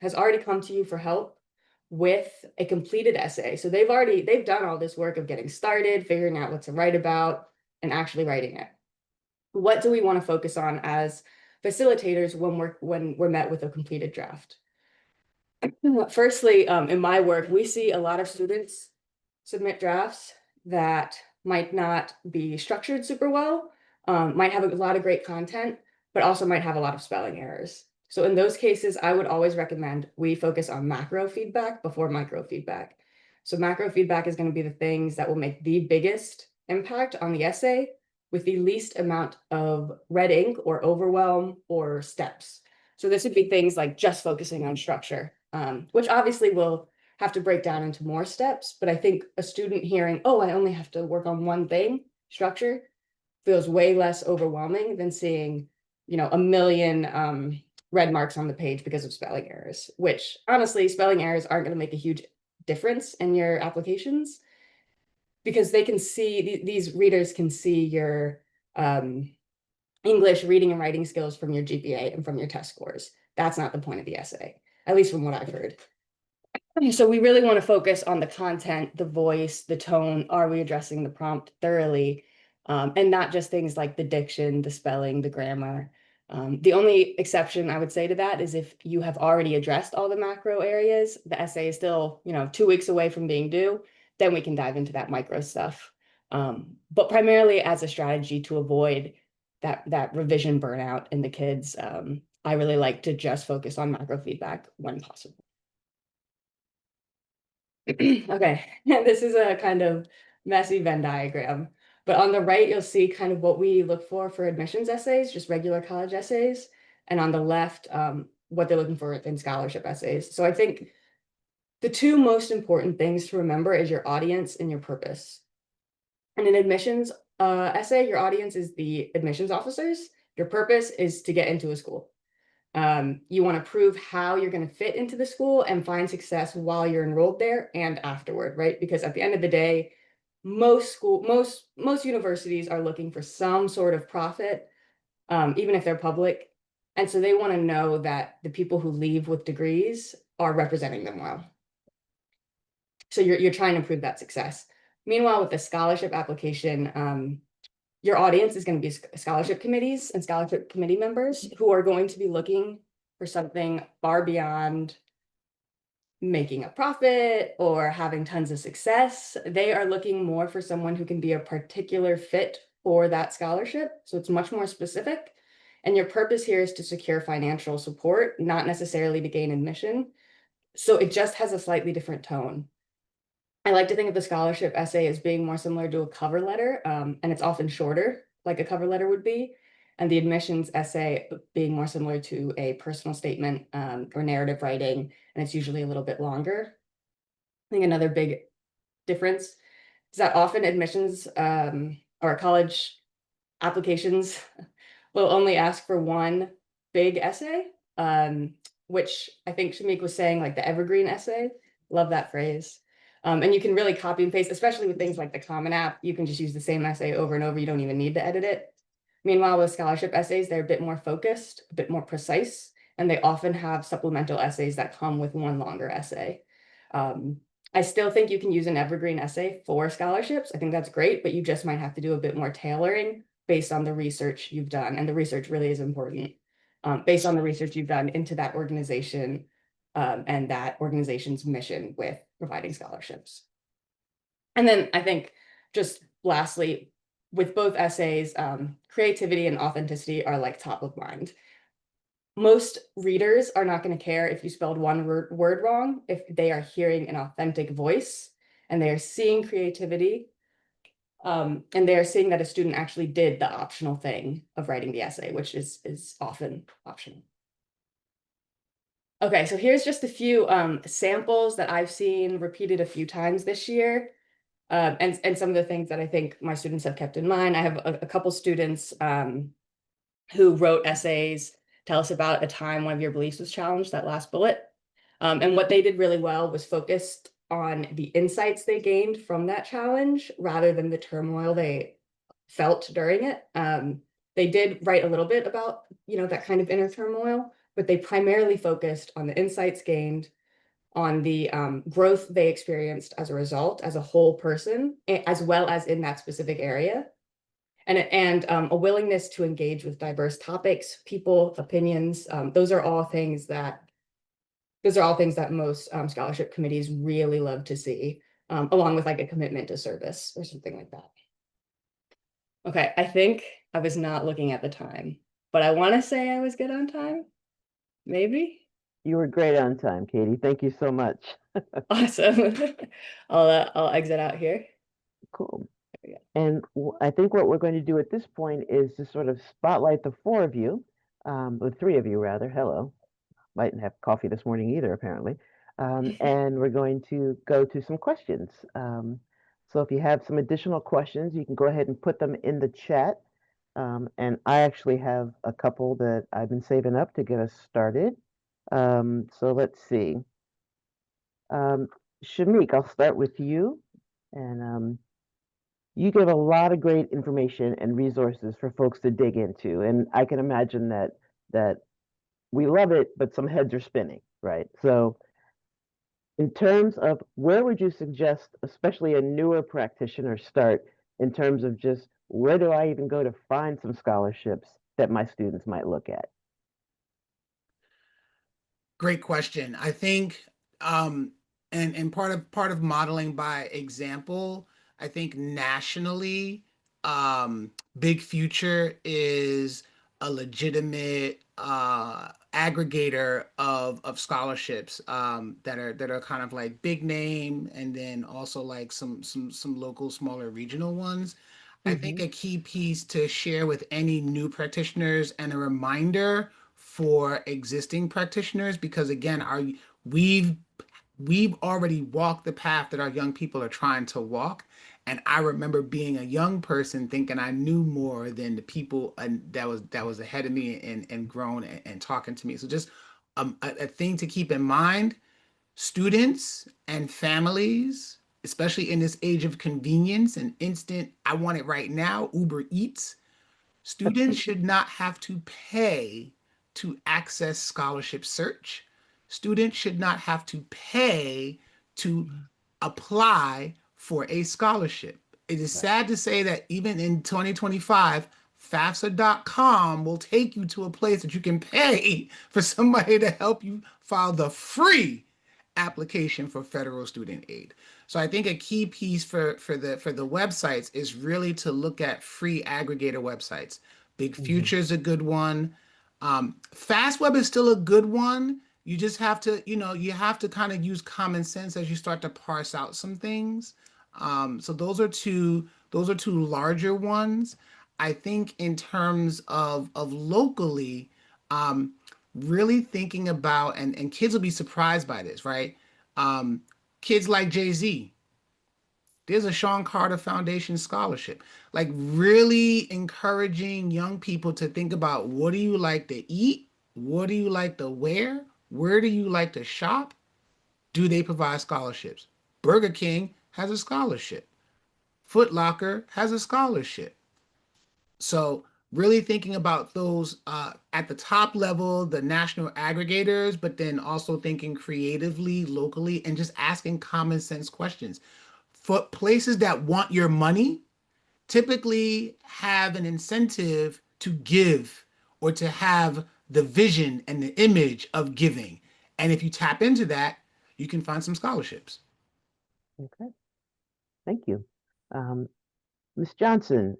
has already come to you for help with a completed essay. So they've done all this work of getting started, figuring out what to write about, and actually writing it. What do we want to focus on as facilitators when we're met with a completed draft? Firstly, in my work, we see a lot of students submit drafts that might not be structured super well, might have a lot of great content, but also might have a lot of spelling errors. So in those cases, I would always recommend we focus on macro feedback before micro feedback. So macro feedback is going to be the things that will make the biggest impact on the essay with the least amount of red ink or overwhelm or steps. So this would be things like just focusing on structure, which obviously will have to break down into more steps. But I think a student hearing, oh, I only have to work on one thing, structure, feels way less overwhelming than seeing, a million red marks on the page because of spelling errors, which honestly, spelling errors aren't going to make a huge difference in your applications because they can see, these readers can see your English reading and writing skills from your GPA and from your test scores. That's not the point of the essay, at least from what I've heard. So we really want to focus on the content, the voice, the tone. Are we addressing the prompt thoroughly? And not just things like the diction, the spelling, the grammar. The only exception I would say to that is if you have already addressed all the macro areas, the essay is still, 2 weeks away from being due, then we can dive into that micro stuff. But primarily as a strategy to avoid that revision burnout in the kids, I really like to just focus on macro feedback when possible. Okay, this is a kind of messy Venn diagram, but on the right, you'll see kind of what we look for admissions essays, just regular college essays. And on the left, what they're looking for in scholarship essays. So I think the two most important things to remember is your audience and your purpose. In an admissions essay, your audience is the admissions officers. Your purpose is to get into a school. You want to prove how you're going to fit into the school and find success while you're enrolled there and afterward, right? Because at the end of the day, most universities are looking for some sort of profit, even if they're public. And so they want to know that the people who leave with degrees are representing them well. So you're trying to prove that success. Meanwhile, with the scholarship application, your audience is going to be scholarship committees and scholarship committee members who are going to be looking for something far beyond making a profit or having tons of success. They are looking more for someone who can be a particular fit for that scholarship. So it's much more specific. And your purpose here is to secure financial support, not necessarily to gain admission. So it just has a slightly different tone. I like to think of the scholarship essay as being more similar to a cover letter, and it's often shorter, like a cover letter would be, and the admissions essay being more similar to a personal statement or narrative writing, and it's usually a little bit longer. I think another big difference is that often admissions or college applications will only ask for one big essay, which I think Shamik was saying, like the evergreen essay. Love that phrase. And you can really copy and paste, especially with things like the Common App. You can just use the same essay over and over. You don't even need to edit it. Meanwhile, with scholarship essays, they're a bit more focused, a bit more precise, and they often have supplemental essays that come with one longer essay. I still think you can use an evergreen essay for scholarships. I think that's great, but you just might have to do a bit more tailoring based on the research you've done. And the research really is important, based on the research you've done into that organization, and that organization's mission with providing scholarships. And then I think just lastly, with both essays, creativity and authenticity are like top of mind. Most readers are not going to care if you spelled one word wrong, if they are hearing an authentic voice and they are seeing creativity, and they are seeing that a student actually did the optional thing of writing the essay, which is often optional. Okay, so here's just a few samples that I've seen repeated a few times this year. And some of the things that I think my students have kept in mind. I have a couple students who wrote essays, tell us about a time one of your beliefs was challenged, that last bullet. And what they did really well was focused on the insights they gained from that challenge rather than the turmoil they felt during it. They did write a little bit about, that kind of inner turmoil, but they primarily focused on the insights gained, on the growth they experienced as a result, as a whole person, as well as in that specific area. And a willingness to engage with diverse topics, people, opinions. Those are all things that most scholarship committees really love to see, along with like a commitment to service or something like that. Okay, I think I was not looking at the time, but I want to say I was good on time. Maybe. You were great on time, Katie. Thank you so much. Awesome. I'll exit out here. Cool. Yeah. And I think what we're going to do at this point is to sort of spotlight the four of you, the three of you rather. Hello. Mightn't have coffee this morning either, apparently. And we're going to go to some questions. So if you have some additional questions, you can go ahead and put them in the chat. And I actually have a couple that I've been saving up to get us started. So let's see. Shamik, I'll start with you. And you give a lot of great information and resources for folks to dig into. And I can imagine that we love it, but some heads are spinning, right? So in terms of where would you suggest, especially a newer practitioner, start in terms of just where do I even go to find some scholarships that my students might look at? Great question. I think, and part of modeling by example, I think nationally, Big Future is a legitimate aggregator of scholarships that are kind of like big name, and then also like some local smaller regional ones. I think a key piece to share with any new practitioners and a reminder for existing practitioners, because again, we've already walked the path that our young people are trying to walk. And I remember being a young person thinking I knew more than the people that was ahead of me and grown and talking to me. So just a thing to keep in mind: students and families, especially in this age of convenience and instant, I want it right now, Uber Eats, students should not have to pay to access scholarship search. Students should not have to pay to apply for a scholarship. It is sad to say that even in 2025, FAFSA.com will take you to a place that you can pay for somebody to help you file the free application for federal student aid. So I think a key piece for the websites is really to look at free aggregator websites. Big Future is a good one. FastWeb is still a good one. You just have to, you have to kind of use common sense as you start to parse out some things. So those are two larger ones. I think in terms of locally, really thinking about, and kids will be surprised by this, right? Kids like Jay-Z, there's a Sean Carter Foundation scholarship. Like really encouraging young people to think about, what do you like to eat? What do you like to wear? Where do you like to shop? Do they provide scholarships? Burger King has a scholarship. Foot Locker has a scholarship. So really thinking about those at the top level, the national aggregators, but then also thinking creatively, locally, and just asking common sense questions. For places that want your money, typically have an incentive to give or to have the vision and the image of giving. And if you tap into that, you can find some scholarships. Okay, thank you. Ms. Johnson,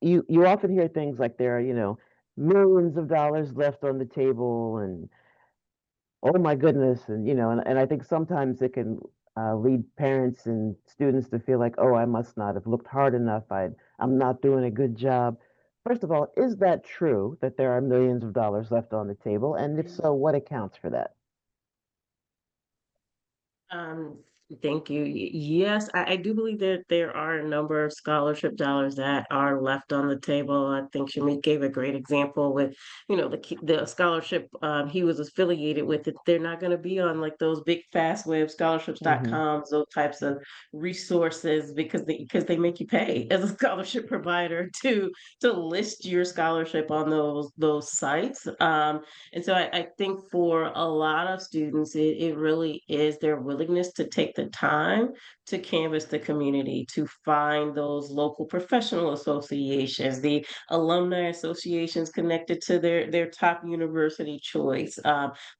you often hear things like there are, millions of dollars left on the table and oh my goodness, and and I think sometimes it can lead parents and students to feel like, oh, I must not have looked hard enough. I'm not doing a good job. First of all, is that true that there are millions of dollars left on the table? And if so, what accounts for that? Um, Thank you. Yes, I do believe that there are a number of scholarship dollars that are left on the table. I think Shamik gave a great example with, the scholarship he was affiliated with. It, they're not going to be on like those big fast web Hmm. scholarships.coms, those types of resources because they make you pay as a scholarship provider to list your scholarship on those sites. And so I think for a lot of students, it really is their willingness to take the time to canvass the community, to find those local professional associations, the alumni associations connected to their top university choice,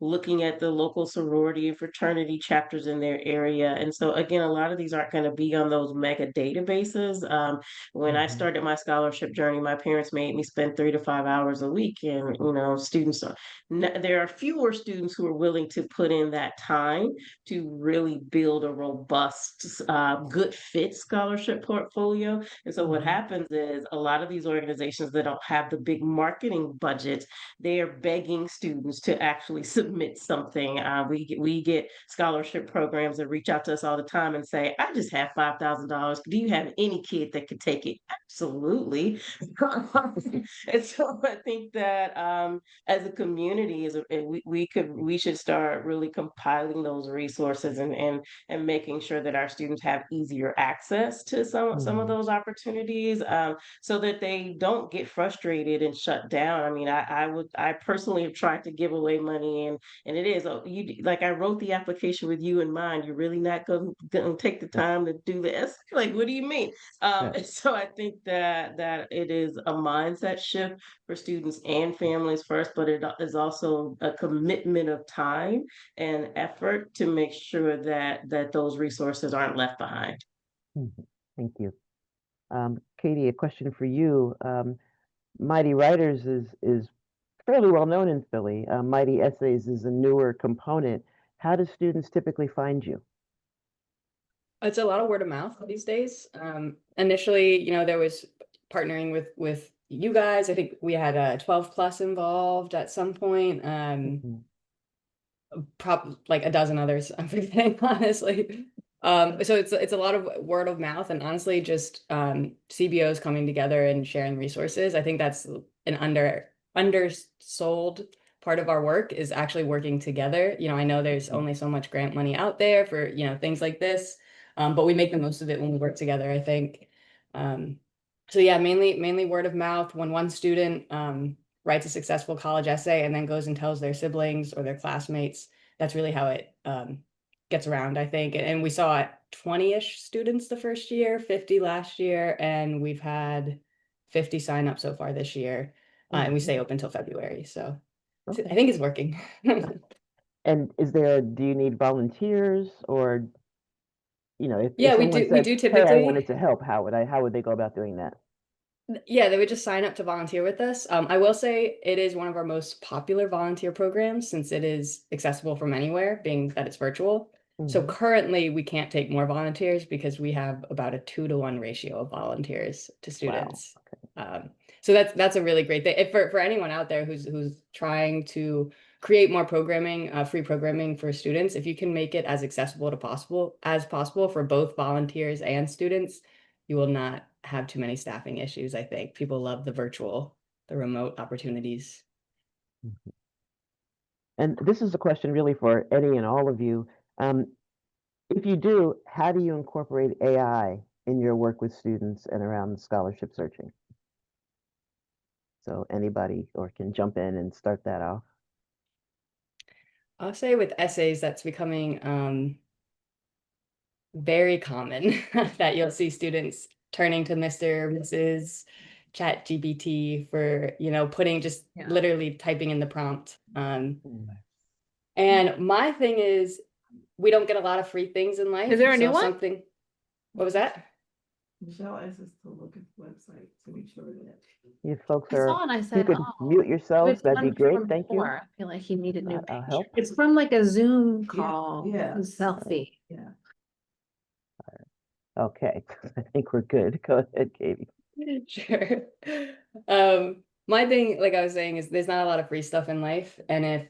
looking at the local sorority and fraternity chapters in their area. And so, again, a lot of these aren't going to be on those mega databases. When I Hmm. started my scholarship journey, my parents made me spend 3 to 5 hours a week, and students there are fewer students who are willing to put in that time to really build a robust, good fit scholarship portfolio. And so what Hmm. happens is a lot of these organizations that don't have the big marketing budgets, they are begging students to actually submit something. We get scholarship programs that reach out to us all the time and say, "I just have $5,000. Do you have any kid that could take it?" Absolutely. And so I think that as a community, we should start really compiling those resources and making sure that our students have easier access to some of Hmm. those opportunities, so that they don't get frustrated and shut down. I mean, I personally have tried to give away money, and it is, oh, like, I wrote the application with you in mind. You're really not going to take the time to do this? Like, what do you mean? Yeah. And so I think that it is a mindset shift for students and families first, but it is also a commitment of time and effort to make sure that those resources aren't left behind. Mhm. Thank you. Katie, a question for you. Mighty Writers is fairly well known in Philly. Mighty Essays is a newer component. How do students typically find you? It's a lot of word of mouth these days. Initially, there was partnering with you guys. I think we had a 12 plus involved at some point. Mhm. Like a dozen others, I'm forgetting, honestly. So it's a lot of word of mouth, and honestly just CBOs coming together and sharing resources. I think that's an undersold part of our work, is actually working together. I know there's Mhm. only so much grant money out there for things like this, but we make the most of it when we work together, I think. So yeah, mainly word of mouth. When one student writes a successful college essay and then goes and tells their siblings or their classmates, that's really how it gets around, I think. And we saw 20-ish students the first year, 50 last year, and we've had 50 sign up so far this year. And we Mhm. stay open till February. So I Okay. think it's working. And do you need volunteers or, if Yeah, we someone do we said, do hey, I wanted typically. to help, how would they go about doing that? Yeah, they would just sign up to volunteer with us. I will say it is one of our most popular volunteer programs since it is accessible from anywhere, being that it's virtual. So Hmm. currently we can't take more volunteers because we have about a 2-to-1 ratio of volunteers to Wow. students. Um, so that's a really great thing. If for anyone out there who's trying to create more programming, free programming for students, if you can make it as accessible as possible for both volunteers and students, you will not have too many staffing issues, I think. People love the remote opportunities. Mhm. And this is a question really for Eddie and all of you. Um, if you do, how do you incorporate AI in your work with students and around scholarship searching? So anybody or can jump in and start that off. I'll say with essays, that's becoming very common that you'll see students turning to Mr. or Mrs. ChatGPT for, putting just Yeah. literally typing in the prompt. And my thing is, we don't get a lot of free things in life. Is there a so new one? something, what was that? Michelle asked us to look at the website to make sure that. You folks I are, saw and I if you said, could oh, mute yourselves, it's that'd be one great. from Thank you. before. I feel like he needed new I'll picture. help. It's from like a Zoom Yeah, call. yeah. Selfie. Yeah. Okay, I think we're good. Go ahead, Katie. Sure. My thing, like I was saying, is there's not a lot of free stuff in life. And if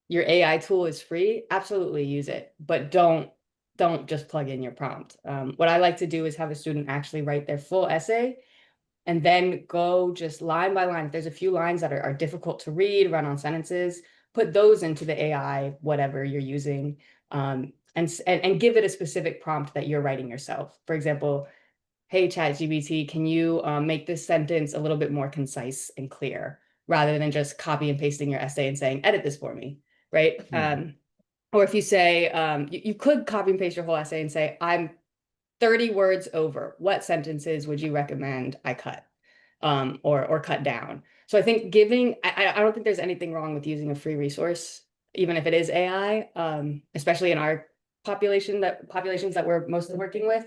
your AI tool is free, absolutely use it, but don't just plug in your prompt. What I like to do is have a student actually write their full essay and then go just line by line. If there's a few lines that are difficult to read, run on sentences, put those into the AI, whatever you're using, and give it a specific prompt that you're writing yourself. For example, hey, ChatGPT, can you make this sentence a little bit more concise and clear, rather than just copy and pasting your essay and saying, edit this for me, right? Or if you say, you could copy and paste your whole essay and say, I'm 30 words over. What sentences would you recommend I cut or cut down? So I think I don't think there's anything wrong with using a free resource, even if it is AI, especially in our populations that we're mostly working with.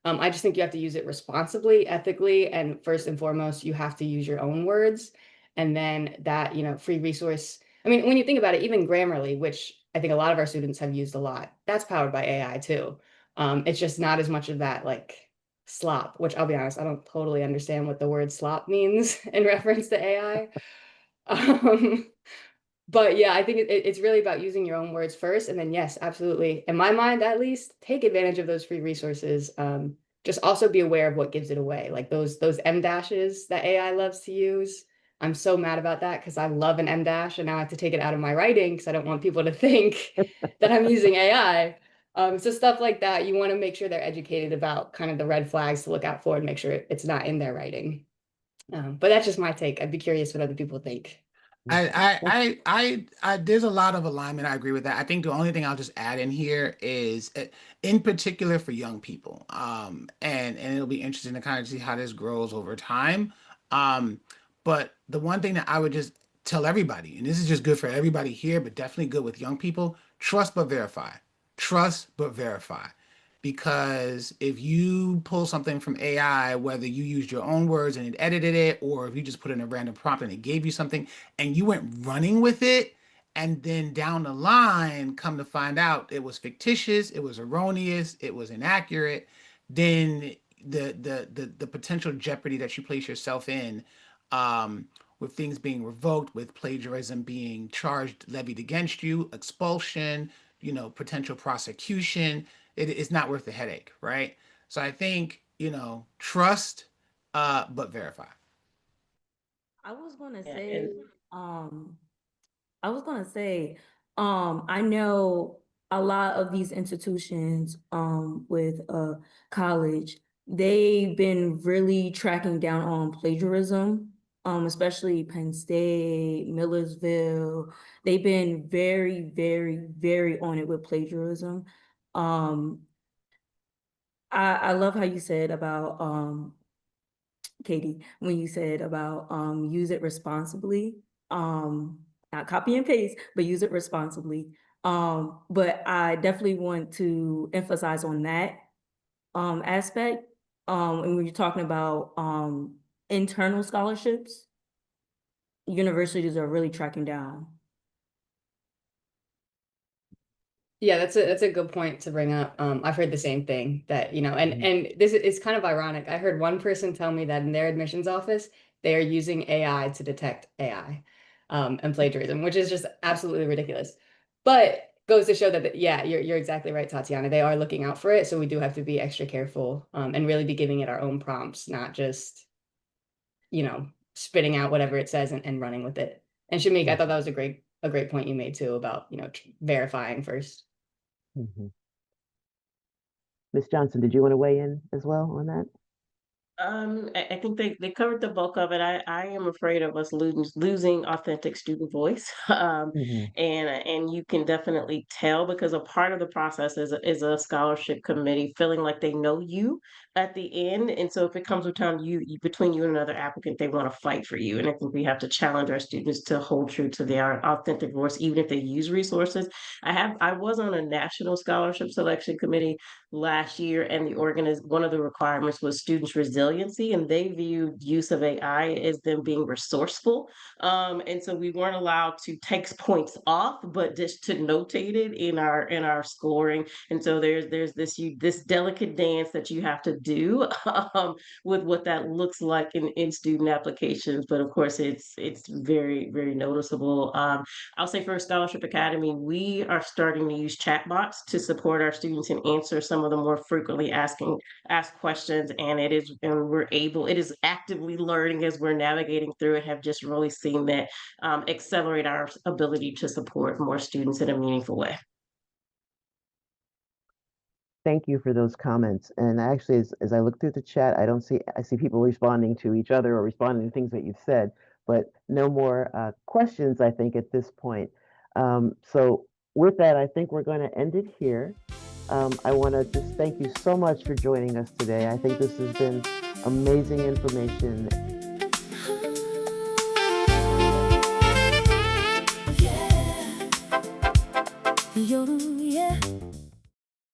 I just think you have to use it responsibly, ethically, and first and foremost, you have to use your own words. And then that, free resource. I mean, when you think about it, even Grammarly, which I think a lot of our students have used a lot, that's powered by AI too. It's just not as much of that like slop, which I'll be honest, I don't totally understand what the word slop means in reference to AI. But yeah, I think it's really about using your own words first. And then, yes, absolutely. In my mind, at least, take advantage of those free resources. Just also be aware of what gives it away. Like those M dashes that AI loves to use. I'm so mad about that because I love an M dash and now I have to take it out of my writing because I don't want people to think that I'm using AI. So stuff like that, you want to make sure they're educated about kind of the red flags to look out for and make sure it's not in their writing. But that's just my take. I'd be curious what other people think. There's a lot of alignment. I agree with that. I think the only thing I'll just add in here is, in particular for young people, and it'll be interesting to kind of see how this grows over time. But the one thing that I would just tell everybody, and this is just good for everybody here, but definitely good with young people: trust but verify. Trust but verify. Because if you pull something from AI, whether you used your own words and it edited it, or if you just put in a random prompt and it gave you something and you went running with it, and then down the line come to find out it was fictitious, it was erroneous, it was inaccurate, then the potential jeopardy that you place yourself in, with things being revoked, with plagiarism being charged, levied against you, expulsion, potential prosecution, it is not worth the headache, right? So I think, trust, but verify. I was gonna Yeah, say, and I was gonna say, I know a lot of these institutions, with college, they've been really tracking down on plagiarism, especially Penn State, Millersville. They've been very, very, very on it with plagiarism. Um, I love how you said about Katie, when you said about use it responsibly, not copy and paste, but use it responsibly. But I definitely want to emphasize on that aspect. And when you're talking about internal scholarships, universities are really tracking down. Yeah, that's a good point to bring up. I've heard the same thing that, and this is kind of ironic. I heard one person tell me that in their admissions office, they are using AI to detect AI, and plagiarism, which is just absolutely ridiculous. But goes to show that, yeah, you're exactly right, Tatiana. They are looking out for it, so we do have to be extra careful, and really be giving it our own prompts, not just, spitting out whatever it says and running with it. And Shamik, I thought that was a great point you made too about, verifying first. Ms. Johnson, did you want to weigh in as well on that? I think they covered the bulk of it. I am afraid of us losing authentic student voice. Mhm. And you can definitely tell because a part of the process is a scholarship committee feeling like they know you at the end. And so if it comes to time between you and another applicant, they want to fight for you. And I think we have to challenge our students to hold true to their authentic voice, even if they use resources. I was on a national scholarship selection committee last year, and one of the requirements was students' resiliency, and they viewed use of AI as them being resourceful. And so we weren't allowed to take points off, but just to notate it in our scoring. And so there's this delicate dance that you have to do with what that looks like in student applications. But of course, it's very very noticeable. I'll say for Scholarship Academy, we are starting to use chatbots to support our students and answer some of the more frequently asked questions. And it is actively learning as we're navigating through it, have just really seen that accelerate our ability to support more students in a meaningful way. Thank you for those comments. And actually, as I look through the chat, I see people responding to each other or responding to things that you've said, but no more questions, I think, at this point. So with that, I think we're going to end it here. I want to just thank you so much for joining us today. I think this has been amazing information. Yeah. Yeah.